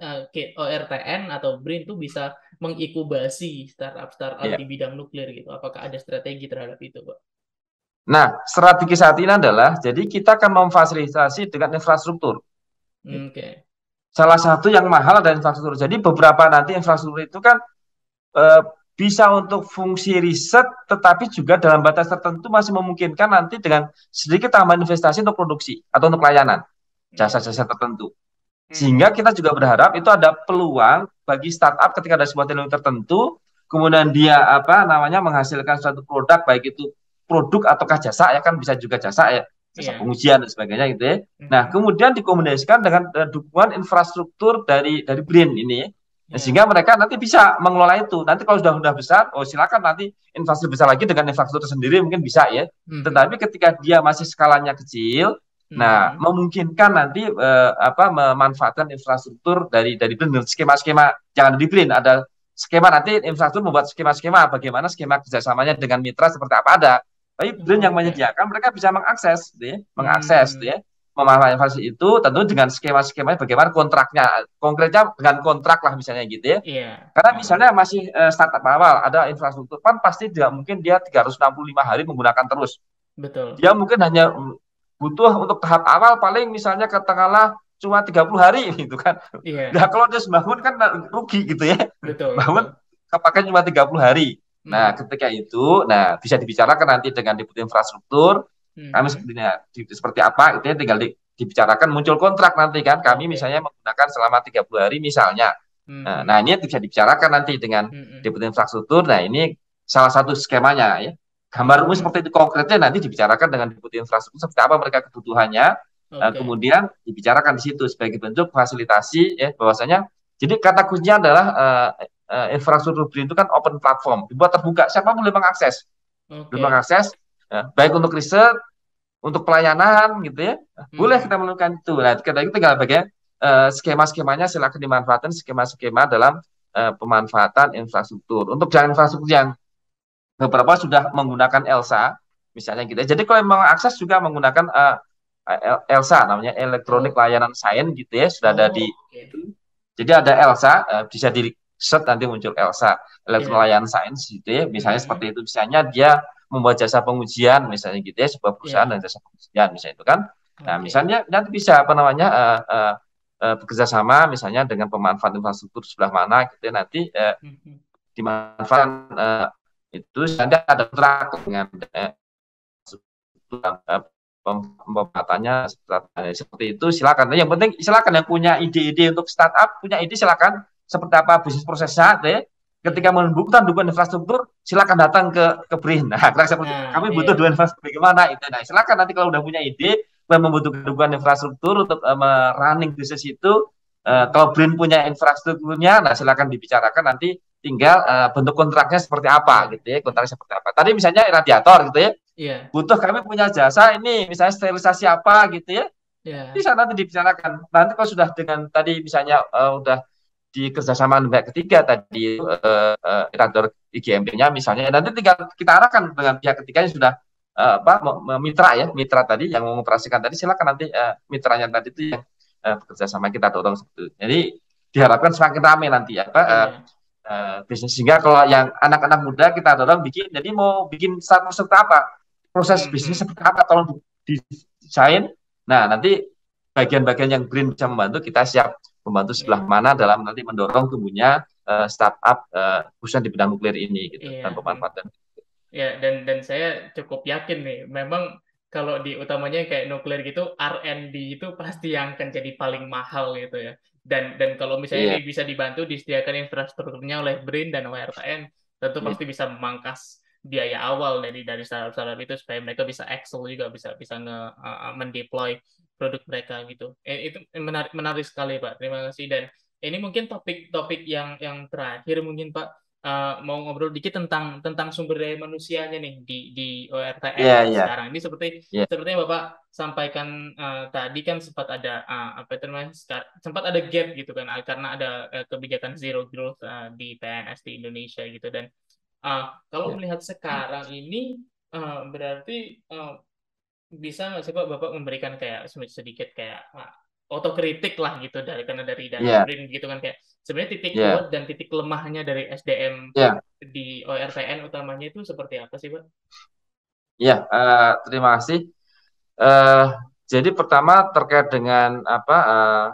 ORTN atau BRIN tuh bisa mengikubasi startup-startup Ya. di bidang nuklir gitu? Apakah ada strategi terhadap itu, Pak? Nah, strategi saat ini adalah jadi kita akan memfasilitasi dengan infrastruktur. Oke. Salah satu yang mahal adalah infrastruktur. Jadi beberapa nanti infrastruktur itu kan eh, bisa untuk fungsi riset, tetapi juga dalam batas tertentu masih memungkinkan nanti dengan sedikit tambahan investasi untuk produksi atau untuk layanan jasa-jasa tertentu. Sehingga kita juga berharap itu ada peluang bagi startup ketika ada sebuah teknologi tertentu, kemudian dia menghasilkan suatu produk, baik itu produk ataukah jasa, ya kan bisa juga jasa ya, jasa pengujian dan sebagainya gitu ya. Nah, kemudian dikombinasikan dengan dukungan infrastruktur dari BRIN ini ya. Sehingga mereka nanti bisa mengelola itu. Nanti kalau sudah besar, silakan nanti infrastruktur besar lagi dengan infrastruktur sendiri mungkin bisa ya. Tetapi ketika dia masih skalanya kecil, nah memungkinkan nanti memanfaatkan infrastruktur dari BRIN, skema-skema, jangan di BRIN, ada skema nanti infrastruktur membuat skema-skema bagaimana skema kerjasamanya dengan mitra seperti apa ada. Tapi BRIN yang menyediakan mereka bisa mengakses, memanfaatkan itu tentu dengan skema-skemanya bagaimana kontraknya, konkretnya dengan kontrak lah misalnya gitu ya. Karena misalnya masih startup awal, ada infrastruktur kan pasti tidak mungkin dia 365 hari menggunakan terus. Betul. Dia mungkin hanya butuh untuk tahap awal paling misalnya katakanlah cuma 30 hari gitu kan. Nah, kalau dia bangun kan rugi gitu ya. Bangun kepake cuma 30 hari. Nah, ketika itu bisa dibicarakan nanti dengan deputi infrastruktur. Kami seperti apa itu ya, tinggal dibicarakan, muncul kontrak nanti kan. Kami misalnya menggunakan selama 30 hari misalnya. Nah, ini bisa dibicarakan nanti dengan deputi infrastruktur. Nah, ini salah satu skemanya ya. Gambar umum seperti itu, konkretnya nanti dibicarakan dengan deputi infrastruktur seperti apa mereka kebutuhannya. Kemudian dibicarakan di situ sebagai bentuk fasilitasi ya, bahwasanya jadi kata kuncinya adalah infrastruktur BRIN itu kan open platform, dibuat terbuka, siapa boleh mengakses. Boleh mengakses baik untuk riset, untuk pelayanan gitu ya. Boleh kita melakukan itu. Nah, kita tinggal bagian skema-skemanya silakan dimanfaatkan, skema-skema dalam pemanfaatan infrastruktur. Untuk jalan infrastruktur yang beberapa sudah menggunakan ELSA misalnya gitu. Jadi kalau memang akses juga menggunakan ELSA, namanya Electronic Layanan Science gitu ya, sudah ada di jadi ada ELSA, bisa di search nanti muncul ELSA, Electronic Layanan Science gitu ya. Misalnya seperti itu, misalnya dia membuat jasa pengujian misalnya gitu ya, sebuah perusahaan dan jasa pengujian misalnya itu kan. Nah, misalnya nanti bisa bekerja sama misalnya dengan pemanfaat infrastruktur sebelah mana gitu ya, nanti dimanfaatkan itu nanti ada kontrak dengan pemanfaatannya seperti itu. Silakan. Yang penting silakan yang punya ide-ide untuk startup, punya ide silakan seperti apa bisnis prosesnya ya. Ketika membutuhkan dukungan infrastruktur, silakan datang ke BRIN. Nah, kami butuh dukungan infrastruktur bagaimana itu. Nah, silakan nanti kalau udah punya ide dan membutuhkan dukungan infrastruktur untuk running bisnis itu, kalau BRIN punya infrastrukturnya, nah silakan dibicarakan nanti tinggal bentuk kontraknya seperti apa gitu ya, kontraknya seperti apa. Tadi misalnya radiator gitu ya. Butuh kami punya jasa ini misalnya sterilisasi apa gitu ya. Bisa nanti dibicarakan. Nanti kalau sudah dengan tadi misalnya udah di kerjasama pihak ketiga tadi kantor IGMP-nya misalnya, nanti tinggal kita arahkan dengan pihak ketiganya sudah mitra tadi yang mengoperasikan tadi, silakan nanti mitranya tadi itu yang bekerja sama kita dorong seperti itu. Jadi diharapkan semakin ramai nanti bisnis, sehingga kalau yang anak-anak muda kita dorong bikin, jadi mau bikin startup seperti apa, proses bisnis seperti apa, tolong didesain. Nah, nanti bagian-bagian yang BRIN bisa membantu, kita siap membantu sebelah mana dalam nanti mendorong tumbuhnya startup khususnya di bidang nuklir ini gitu, dan pemanfaatan. Ya, dan saya cukup yakin nih, memang kalau di utamanya kayak nuklir gitu, R&D itu pasti yang akan jadi paling mahal gitu ya. Dan kalau misalnya ini bisa dibantu disediakan infrastrukturnya oleh BRIN dan ORTN, tentu pasti bisa memangkas biaya awal dari startup itu supaya mereka bisa excel juga, bisa mendeploy produk mereka gitu. Itu menarik sekali Pak. Terima kasih. Dan ini mungkin topik yang terakhir mungkin Pak, mau ngobrol dikit tentang sumber daya manusianya nih di ORTN sekarang. Ini sepertinya Bapak sampaikan tadi kan sempat ada sempat ada gap gitu kan, karena ada kebijakan zero growth di PNS di Indonesia gitu. Dan kalau melihat sekarang ini berarti bisa nggak sih Pak Bapak memberikan kayak sedikit kayak otokritik lah gitu karena dari BRIN gitu kan, kayak sebenarnya titik kuat dan titik lemahnya dari SDM di ORTN utamanya itu seperti apa sih Pak? Ya, terima kasih. Jadi pertama terkait dengan apa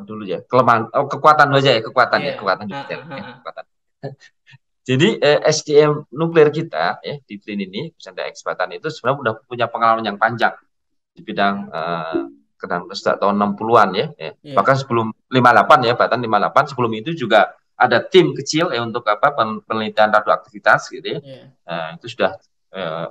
dulu ya, kelemahan, kekuatan aja ya, kekuatan. Jadi SDM nuklir kita ya di BRIN ini, Pusat Ekspatan itu sebenarnya sudah punya pengalaman yang panjang di bidang kedang sejak tahun 60-an ya. Bahkan sebelum 58 ya, bahkan 58 sebelum itu juga ada tim kecil ya untuk penelitian radioaktivitas gitu ya. Itu sudah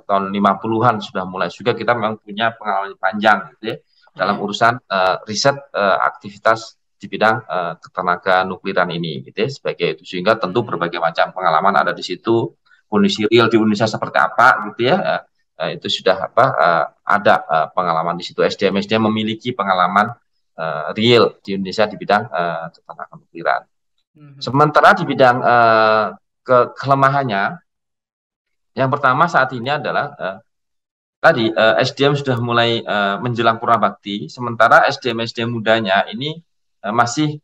tahun 50-an sudah mulai juga kita memang punya pengalaman panjang gitu ya dalam urusan riset aktivitas di bidang ketenaga nukliran ini gitu ya, sebagai itu, sehingga tentu berbagai macam pengalaman ada di situ, kondisi real di Indonesia seperti apa gitu ya, itu sudah ada pengalaman di situ. SDM memiliki pengalaman real di Indonesia di bidang ketenaga nukliran. Sementara di bidang kelemahannya, yang pertama saat ini adalah tadi SDM sudah mulai menjelang purna bakti, sementara SDM mudanya ini masih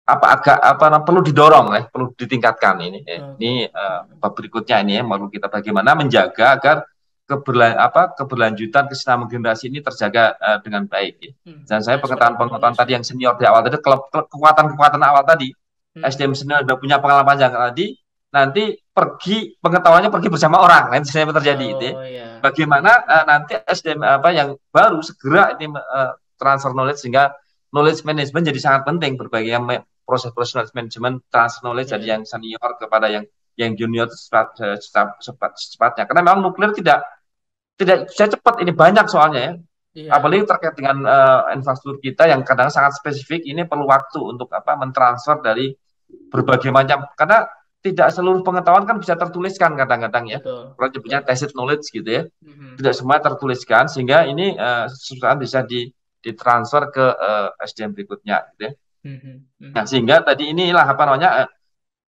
perlu didorong perlu ditingkatkan ini. Ini bab berikutnya ini perlu kita bagaimana menjaga agar keberlanjutan kesinambungan generasi ini terjaga dengan baik ya. Dan saya pengetahuan tadi yang senior di awal tadi, kekuatan awal tadi, SDM senior sudah punya pengalaman panjang tadi, nanti pengetahuannya pergi bersama orang, nanti saya terjadi itu. Bagaimana nanti SDM yang baru segera ini transfer knowledge, sehingga knowledge management jadi sangat penting, berbagai proses knowledge management, transfer knowledge dari yang senior kepada yang junior secepatnya. Karena memang nuklir tidak bisa cepat, ini banyak soalnya ya. Apalagi terkait dengan infrastruktur kita yang kadang sangat spesifik, ini perlu waktu untuk mentransfer dari berbagai macam, karena tidak seluruh pengetahuan kan bisa tertuliskan kadang-kadang ya. Kalau punya tacit knowledge gitu ya. Tidak semua tertuliskan, sehingga ini susah bisa ditransfer ke SDM berikutnya gitu ya. Nah, sehingga tadi inilah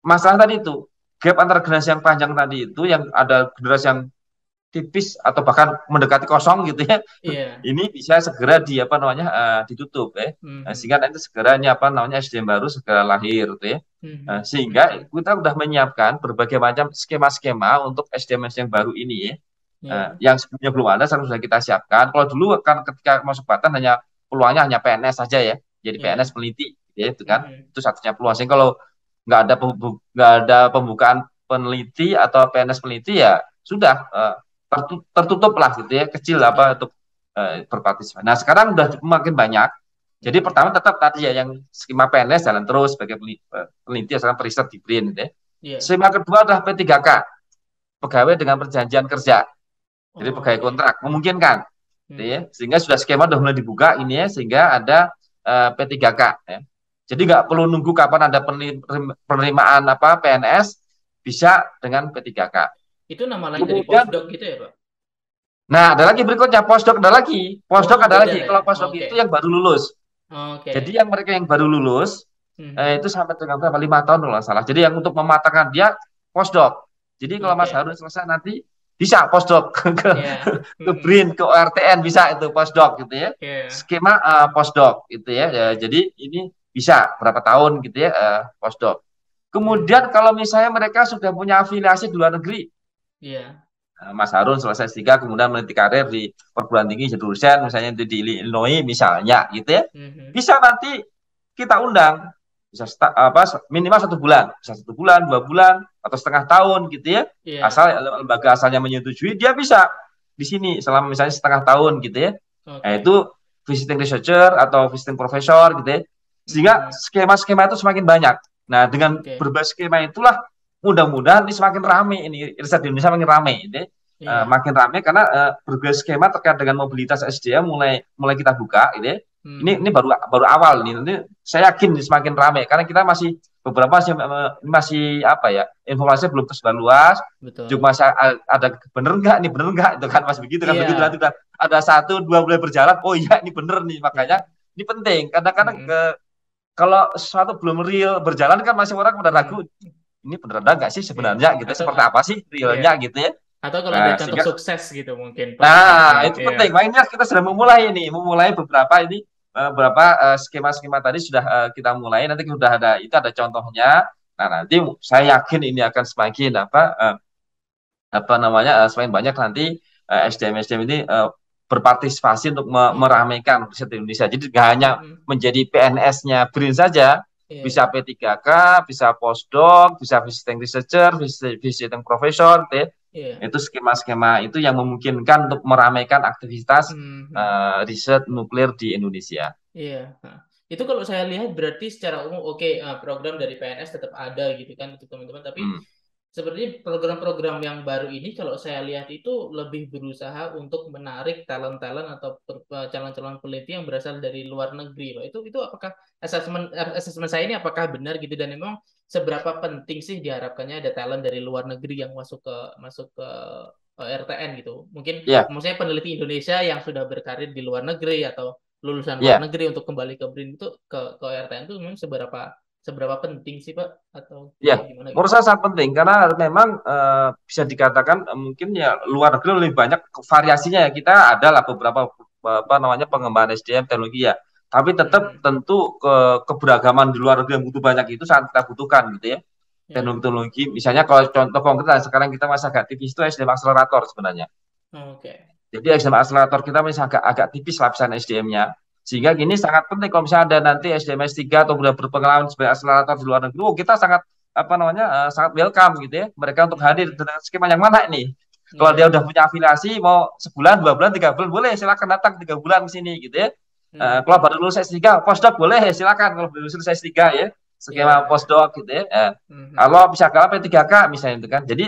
masalah tadi itu, gap antara generasi yang panjang tadi itu, yang ada generasi yang tipis atau bahkan mendekati kosong gitu ya. Ini bisa segera ditutup ya. Sehingga nanti segera SDM baru segera lahir gitu ya. Sehingga kita sudah menyiapkan berbagai macam skema-skema untuk SDM baru ini ya. Yang sebelumnya belum ada, sekarang sudah kita siapkan. Kalau dulu kan ketika masuk Batan peluangnya hanya PNS saja ya. Jadi PNS peneliti ya, itu kan. Itu satunya peluang. Sehingga kalau nggak ada pembukaan peneliti atau PNS peneliti ya sudah tertutup lah gitu ya, kecil untuk berpartisipasi. Nah, sekarang udah makin banyak. Jadi pertama tetap tadi ya, yang skema PNS jalan terus sebagai peneliti sekarang periset di BRIN gitu ya. Skema kedua adalah P3K, pegawai dengan perjanjian kerja. Jadi pegawai kontrak memungkinkan. Gitu ya. Sehingga sudah skema sudah mulai dibuka ini ya, sehingga ada P3K ya. Jadi nggak perlu nunggu kapan ada penerimaan PNS, bisa dengan P3K. Itu nama lain dari postdoc gitu ya, Pak? Nah, ada lagi berikutnya, postdoc ada lagi. Postdoc ada lagi. Kalau postdoc itu yang baru lulus. Jadi yang mereka yang baru lulus itu sampai dengan berapa? 5 tahun kalau nggak salah. Jadi yang untuk mematangkan dia postdoc. Jadi kalau Mas Harun selesai nanti bisa postdoc ke BRIN, ke ORTN, bisa itu postdoc gitu ya. Skema postdoc gitu ya. Jadi ini bisa berapa tahun gitu ya postdoc. Kemudian kalau misalnya mereka sudah punya afiliasi di luar negeri, Mas Harun selesai S3 kemudian meniti karir di perguruan tinggi jadi dosen misalnya di Illinois misalnya gitu ya, bisa nanti kita undang, bisa minimal 1 bulan, bisa 1 bulan, 2 bulan atau setengah tahun gitu ya, asal lembaga asalnya menyetujui, dia bisa di sini selama misalnya setengah tahun gitu ya. Itu visiting researcher atau visiting professor gitu ya, sehingga skema-skema itu semakin banyak. Nah, dengan berbagai skema itulah mudah-mudahan ini semakin ramai, ini riset di Indonesia makin ramai ini. Makin ramai karena berbagai skema terkait dengan mobilitas SDM mulai kita buka ini. Ini baru awal nih. Nanti saya yakin ini semakin ramai karena kita masih beberapa masih informasinya belum tersebar luas. Juga masih ada bener enggak itu kan masih begitu kan, begitu nanti ada 1-2 bulan berjalan, oh iya ini bener nih, makanya ini penting. Kadang-kadang kalau sesuatu belum real berjalan kan masih orang pada ragu, ini bener ada nggak sih sebenarnya gitu, seperti apa sih realnya gitu ya. Atau kalau ada contoh sukses gitu mungkin. Itu penting. Makanya kita sudah memulai beberapa skema-skema tadi sudah kita mulai. Nanti sudah ada contohnya. Nah, nanti saya yakin ini akan semakin semakin banyak nanti SDM ini berpartisipasi untuk meramaikan riset di Indonesia. Jadi nggak hanya menjadi PNS-nya BRIN saja, bisa Iya. P3K, bisa postdoc, bisa visiting researcher, visiting professor, gitu ya. Iya. Itu skema-skema itu yang memungkinkan untuk meramaikan aktivitas Mhm. riset nuklir di Indonesia. Iya. Nah, itu kalau saya lihat berarti secara umum oke, program dari PNS tetap ada gitu kan untuk teman-teman. Tapi Hmm. sepertinya program-program yang baru ini kalau saya lihat itu lebih berusaha untuk menarik talent-talent atau calon-calon peneliti yang berasal dari luar negeri loh. Itu apakah asesmen saya ini apakah benar gitu, dan memang seberapa penting sih diharapkannya ada talent dari luar negeri yang masuk ke RTN gitu. Mungkin Ya, maksudnya peneliti Indonesia yang sudah berkarir di luar negeri atau lulusan luar ya, negeri untuk kembali ke BRIN itu ke RTN itu memang seberapa seberapa penting sih Pak, atau ya. kayak gimana gitu? Menurut saya sangat penting karena memang bisa dikatakan mungkin ya luar negeri lebih banyak variasinya ya. Kita adalah beberapa apa namanya pengembangan SDM teknologi ya. Tapi tetap Mhm. tentu keberagaman di luar negeri yang butuh banyak itu sangat kita butuhkan gitu ya. Ya. Teknologi, misalnya kalau contoh konkret sekarang kita masih agak tipis itu SDM akselerator sebenarnya. Oke. Jadi SDM akselerator kita masih agak tipis lapisan SDM-nya. Sehingga Mhm. gini sangat penting kalau misalnya ada nanti SDM S3 atau sudah berpengalaman sebagai akselerator di luar negeri, kita sangat apa namanya sangat welcome gitu ya. Mereka untuk hadir Mhm. dengan skema yang mana ini. Kalau dia Iya. udah punya afiliasi mau sebulan, 2 bulan, 3 bulan boleh silakan datang 3 bulan ke sini gitu ya. Kalau Mhm. baru lulus S3, postdoc boleh ya silakan kalau baru lulus S3 ya. Skema Iya. postdoc gitu ya. Mhm. Kalau bisa kalah P3K misalnya itu kan. Jadi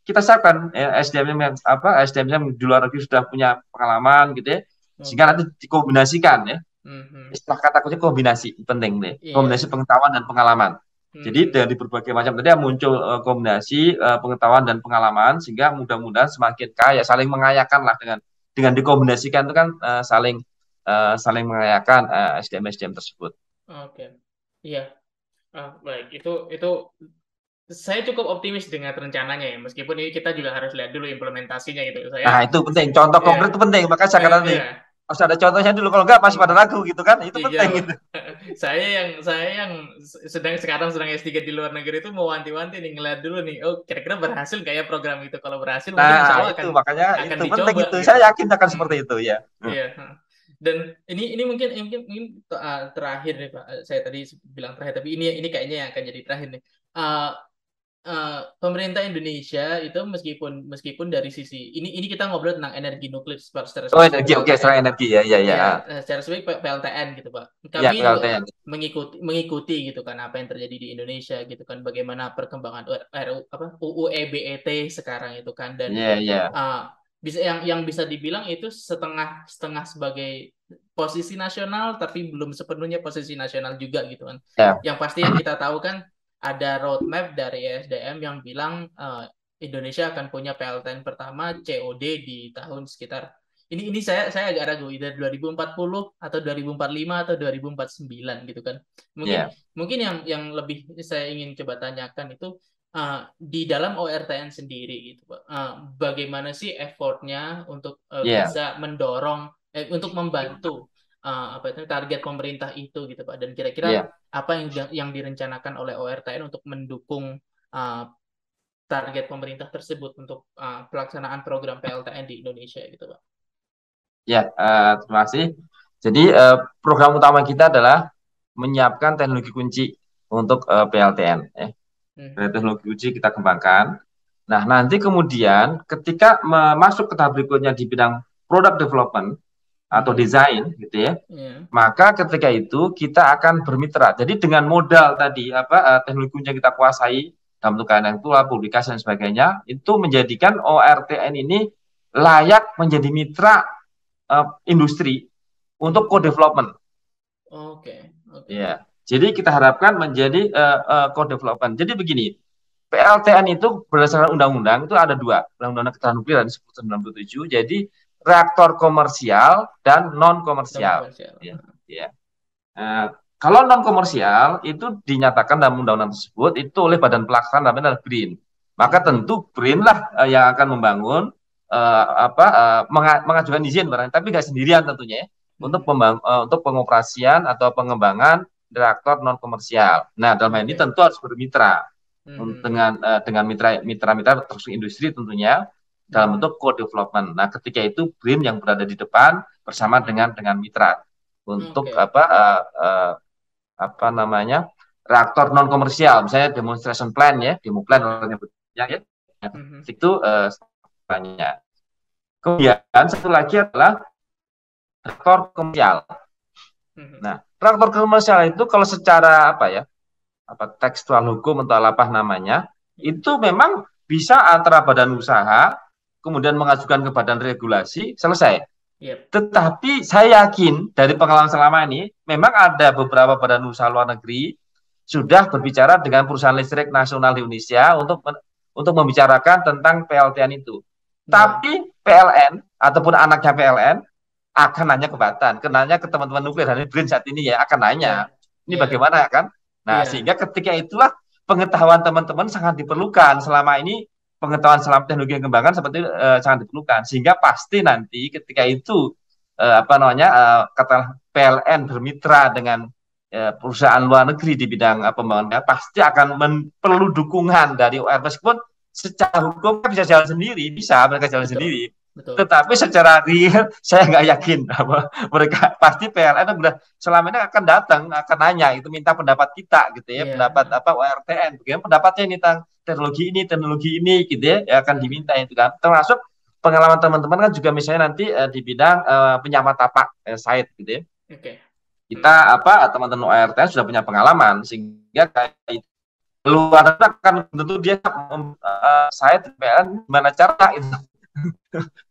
kita siapkan ya, SDM yang apa SDM yang di luar negeri sudah punya pengalaman gitu ya sehingga nanti Oke. dikombinasikan ya Mhm. istilah kata kunci kombinasi penting nih kombinasi Iya. pengetahuan dan pengalaman jadi Mhm. dari berbagai macam tadi muncul kombinasi pengetahuan dan pengalaman sehingga mudah-mudahan semakin kaya saling mengayakan lah dengan dikombinasikan itu kan saling mengayakan SDM SDM tersebut. Oke. Iya. Baik. Itu saya cukup optimis dengan rencananya ya, meskipun ini kita juga harus lihat dulu implementasinya gitu. Nah Saya, itu penting contoh ya, konkret itu penting makanya saya katakan nih iya. harus ada contohnya dulu kalau enggak masih pada Hmm. ragu gitu kan itu Iya, penting Pak. gitu. Saya yang sekarang sedang S3 di luar negeri itu mau wanti-wanti nih, ngeliat dulu nih, oh kira-kira berhasil nggak ya program itu? Kalau berhasil mungkin insya Nah, Allah itu akan makanya akan itu penting dicoba itu. gitu. Saya yakin akan Hmm. seperti itu ya. Iya. Dan ini mungkin terakhir nih Pak. Saya tadi bilang terakhir, tapi ini kayaknya yang akan jadi terakhir nih. Uh, Pemerintah Indonesia itu meskipun meskipun dari sisi ini kita ngobrol tentang energi nuklir secara Oh, spesifik energi oke, PLTN. secara energi ya, ya, ya. Ya, secara spesifik PLTN gitu Pak. Ya, Kami juga PLTN. mengikuti gitu kan apa yang terjadi di Indonesia gitu kan, bagaimana perkembangan UU EBET sekarang itu kan, dan Ya, ya. bisa yang bisa dibilang itu setengah setengah sebagai posisi nasional tapi belum sepenuhnya posisi nasional juga gitu kan. Ya. Yang pasti yang kita tahu kan ada roadmap dari ESDM yang bilang Indonesia akan punya PLTN pertama COD di tahun sekitar ini saya agak ragu, either 2040 atau 2045 atau 2049 gitu kan. Mungkin Ya. mungkin yang lebih saya ingin coba tanyakan itu di dalam ORTN sendiri gitu Pak. Bagaimana sih effortnya untuk Ya. bisa mendorong untuk membantu apa itu target pemerintah itu gitu Pak, dan kira-kira Ya. apa yang direncanakan oleh ORTN untuk mendukung uh, target pemerintah tersebut untuk pelaksanaan program PLTN di Indonesia gitu Pak. Ya, terima kasih. Jadi program utama kita adalah menyiapkan teknologi kunci untuk PLTN ya. Dari Mhm. teknologi kunci kita kembangkan. Nah, nanti kemudian ketika masuk ke tahap berikutnya di bidang product development atau Mhm. desain gitu ya. Iya. Maka ketika itu kita akan bermitra. Jadi dengan modal tadi teknologi kunci yang kita kuasai dalam bentuk yang tua, publikasi dan sebagainya, itu menjadikan ORTN ini layak menjadi mitra industri untuk Mhm. co-development. Oke, oke. Ya. Jadi kita harapkan menjadi co-development. Jadi begini, PLTN itu berdasarkan undang-undang itu ada dua, Undang-Undang Ketahanan Nuklir dan 97. Jadi reaktor komersial dan non Non komersial. komersial. Ya, ya. Kalau non komersial itu dinyatakan dalam undang-undang tersebut itu oleh Badan Pelaksana namanya BRIN. Maka Mhm. tentu BRIN lah yang akan membangun mengajukan izin barang, tapi nggak sendirian tentunya ya, Mhm. untuk pengoperasian atau pengembangan reaktor non komersial. Nah dalam hal ini Oke. tentu harus bermitra Mhm. dengan mitra-mitra termasuk industri tentunya dalam Mhm. bentuk co-development. Nah ketika itu BRIN yang berada di depan bersama Mhm. dengan mitra untuk Oke. apa namanya reaktor non komersial, misalnya demonstration plan ya, demo plan orang nyebutnya ya. Itu banyak. Kemudian satu lagi adalah reaktor komersial. Nah, reaktor komersial itu kalau secara tekstual hukum atau apa namanya, itu memang bisa antara badan usaha kemudian mengajukan ke badan regulasi selesai. Tetapi saya yakin dari pengalaman selama ini memang ada beberapa badan usaha luar negeri sudah berbicara dengan perusahaan listrik nasional di Indonesia untuk membicarakan tentang PLTN itu. Tapi PLN ataupun anaknya PLN akan nanya ke Batan, kenanya ke teman-teman nuklir dan BRIN saat ini ya akan nanya, ini bagaimana kan? Nah, sehingga ketika itulah pengetahuan teman-teman sangat diperlukan. Selama ini pengetahuan selama teknologi yang kembangkan seperti sangat diperlukan, sehingga pasti nanti ketika itu kata PLN bermitra dengan perusahaan luar negeri di bidang pembangunan, pasti akan perlu dukungan dari UR, meskipun secara hukum bisa jalan sendiri, bisa mereka jalan sendiri. Betul. Tetapi secara real saya nggak yakin mereka pasti PLN udah selama ini akan datang, akan nanya itu, minta pendapat kita gitu ya, pendapat URTN, bagaimana pendapatnya ini tentang teknologi ini gitu ya akan diminta itu kan. Termasuk pengalaman teman-teman kan juga misalnya nanti di bidang penyamat tapak site gitu ya. Kita teman-teman URTN sudah punya pengalaman sehingga kayak luar negeri akan tentu dia site PLN gimana cara itu.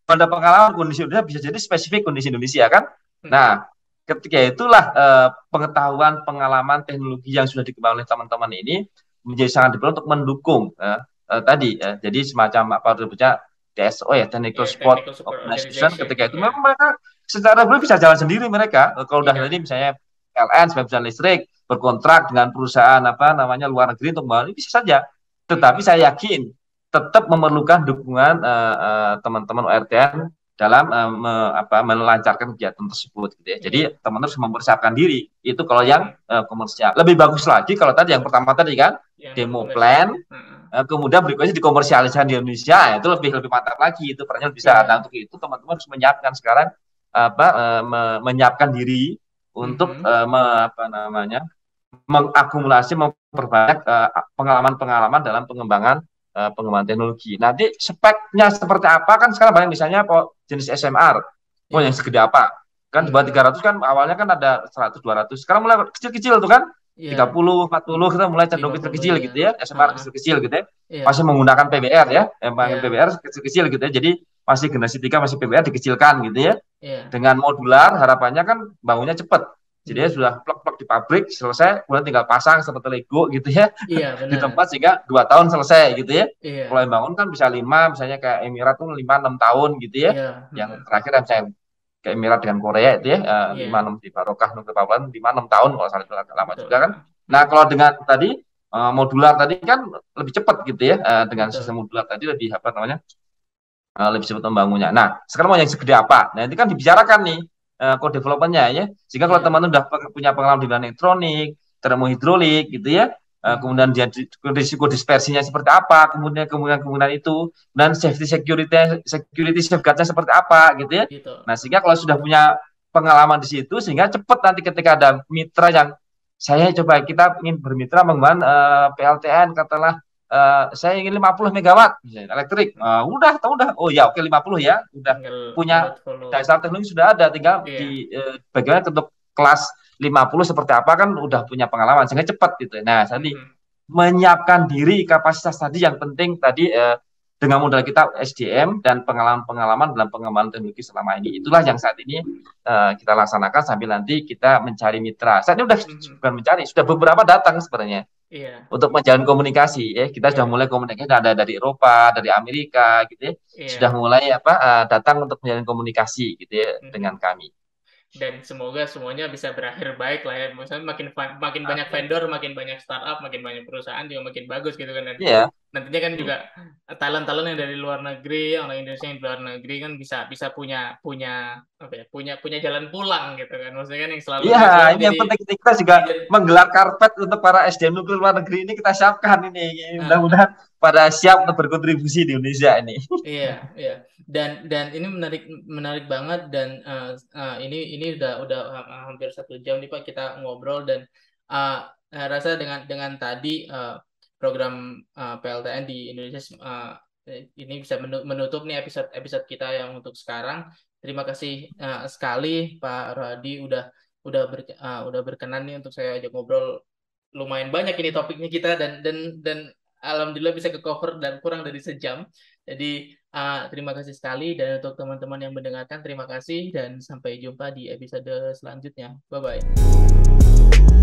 Pada pengalaman kondisi Indonesia bisa jadi spesifik kondisi Indonesia kan. Nah, ketika itulah pengetahuan, pengalaman, teknologi yang sudah dikembangkan oleh teman-teman ini menjadi sangat diperlukan untuk mendukung tadi. Jadi semacam TSO ya, Technical Support Organization. Ketika itu memang mereka secara bisa jalan sendiri mereka. Kalau udah tadi misalnya PLN sebagai perusahaan listrik berkontrak dengan perusahaan luar negeri untuk membangun, bisa saja. Tetapi saya yakin tetap memerlukan dukungan teman-teman URTN dalam melancarkan kegiatan tersebut gitu ya. Jadi teman-teman harus mempersiapkan diri. Itu kalau yang komersial. Lebih bagus lagi kalau tadi yang pertama tadi kan demo plan, kemudian berikutnya dikomersialisasi di Indonesia, itu lebih mantap lagi. Itu perannya bisa. Nah, untuk itu teman-teman harus menyiapkan sekarang menyiapkan diri untuk mengakumulasi, memperbanyak pengalaman-pengalaman dalam pengembangan teknologi. Nanti speknya seperti apa kan sekarang banyak, misalnya jenis SMR, yang segede apa kan, buat 300 kan awalnya kan ada 100 200, sekarang mulai kecil-kecil tuh kan, 30 40 kita mulai cenderung kecil-kecil gitu ya, SMR kecil-kecil gitu ya, masih menggunakan PBR ya, PBR kecil-kecil gitu ya, jadi masih generasi 3 masih PBR dikecilkan gitu ya, dengan modular harapannya kan bangunnya cepat. Jadi sudah plug-plug di pabrik selesai, kemudian tinggal pasang seperti Lego gitu ya, di tempat sehingga 2 tahun selesai gitu ya. Kalau yang bangun kan bisa 5, misalnya kayak Emirat tuh 5-6 tahun gitu ya. Yang terakhir misalnya kayak Emirat dengan Korea itu ya, 5-6 di Barokah Nuklir Papua 5-6 tahun kalau salah, itu lama juga kan. Nah, kalau dengan tadi modular tadi kan lebih cepat gitu ya, dengan sistem modular tadi lebih lebih cepat membangunnya. Nah, sekarang mau yang segede apa? Nah, itu kan dibicarakan nih co-development-nya ya. Sehingga kalau teman-teman sudah punya pengalaman di bidang elektronik, termohidrolik gitu ya, kemudian dia risiko dispersinya seperti apa, kemudian itu, dan security safeguard-nya seperti apa gitu ya. Nah, sehingga kalau sudah punya pengalaman di situ, sehingga cepat nanti ketika ada mitra yang kita ingin bermitra mengembangkan PLTN, katakanlah saya ingin 50 megawatt elektrik. Udah, oh ya oke 50 ya, udah punya dasar teknologi sudah ada, tinggal di bagaimana untuk kelas 50 seperti apa kan udah punya pengalaman sehingga cepat gitu. Nah, tadi menyiapkan diri, kapasitas tadi yang penting tadi dengan modal kita SDM dan pengalaman-pengalaman dalam pengembangan teknologi selama ini. Itulah yang saat ini kita laksanakan sambil nanti kita mencari mitra. Saat ini bukan mencari, sudah beberapa datang sebenarnya. Untuk menjalin komunikasi ya, kita sudah mulai komunikasi, ada dari Eropa, dari Amerika gitu ya, sudah mulai datang untuk menjalin komunikasi gitu ya dengan kami. Dan semoga semuanya bisa berakhir baik lah ya. Misalnya makin banyak vendor, makin banyak startup, makin banyak perusahaan juga makin bagus gitu kan. Dan nantinya kan juga talent-talent yang dari luar negeri, orang Indonesia yang di luar negeri kan bisa punya jalan pulang gitu kan. Maksudnya kan yang selalu ini yang penting kita juga menggelar karpet untuk para SDM nuklir luar negeri ini, kita siapkan ini. Mudah-mudahan pada siap untuk berkontribusi di Indonesia ini. Iya. Dan ini menarik banget, dan ini udah hampir 1 jam nih Pak kita ngobrol, dan rasa dengan tadi program PLTN di Indonesia ini bisa menutup nih episode kita yang untuk sekarang. Terima kasih sekali Pak Radi udah berkenan nih untuk saya ajak ngobrol. Lumayan banyak ini topiknya kita dan alhamdulillah bisa ke cover dan kurang dari sejam. Jadi terima kasih sekali, dan untuk teman-teman yang mendengarkan terima kasih dan sampai jumpa di episode selanjutnya. Bye bye.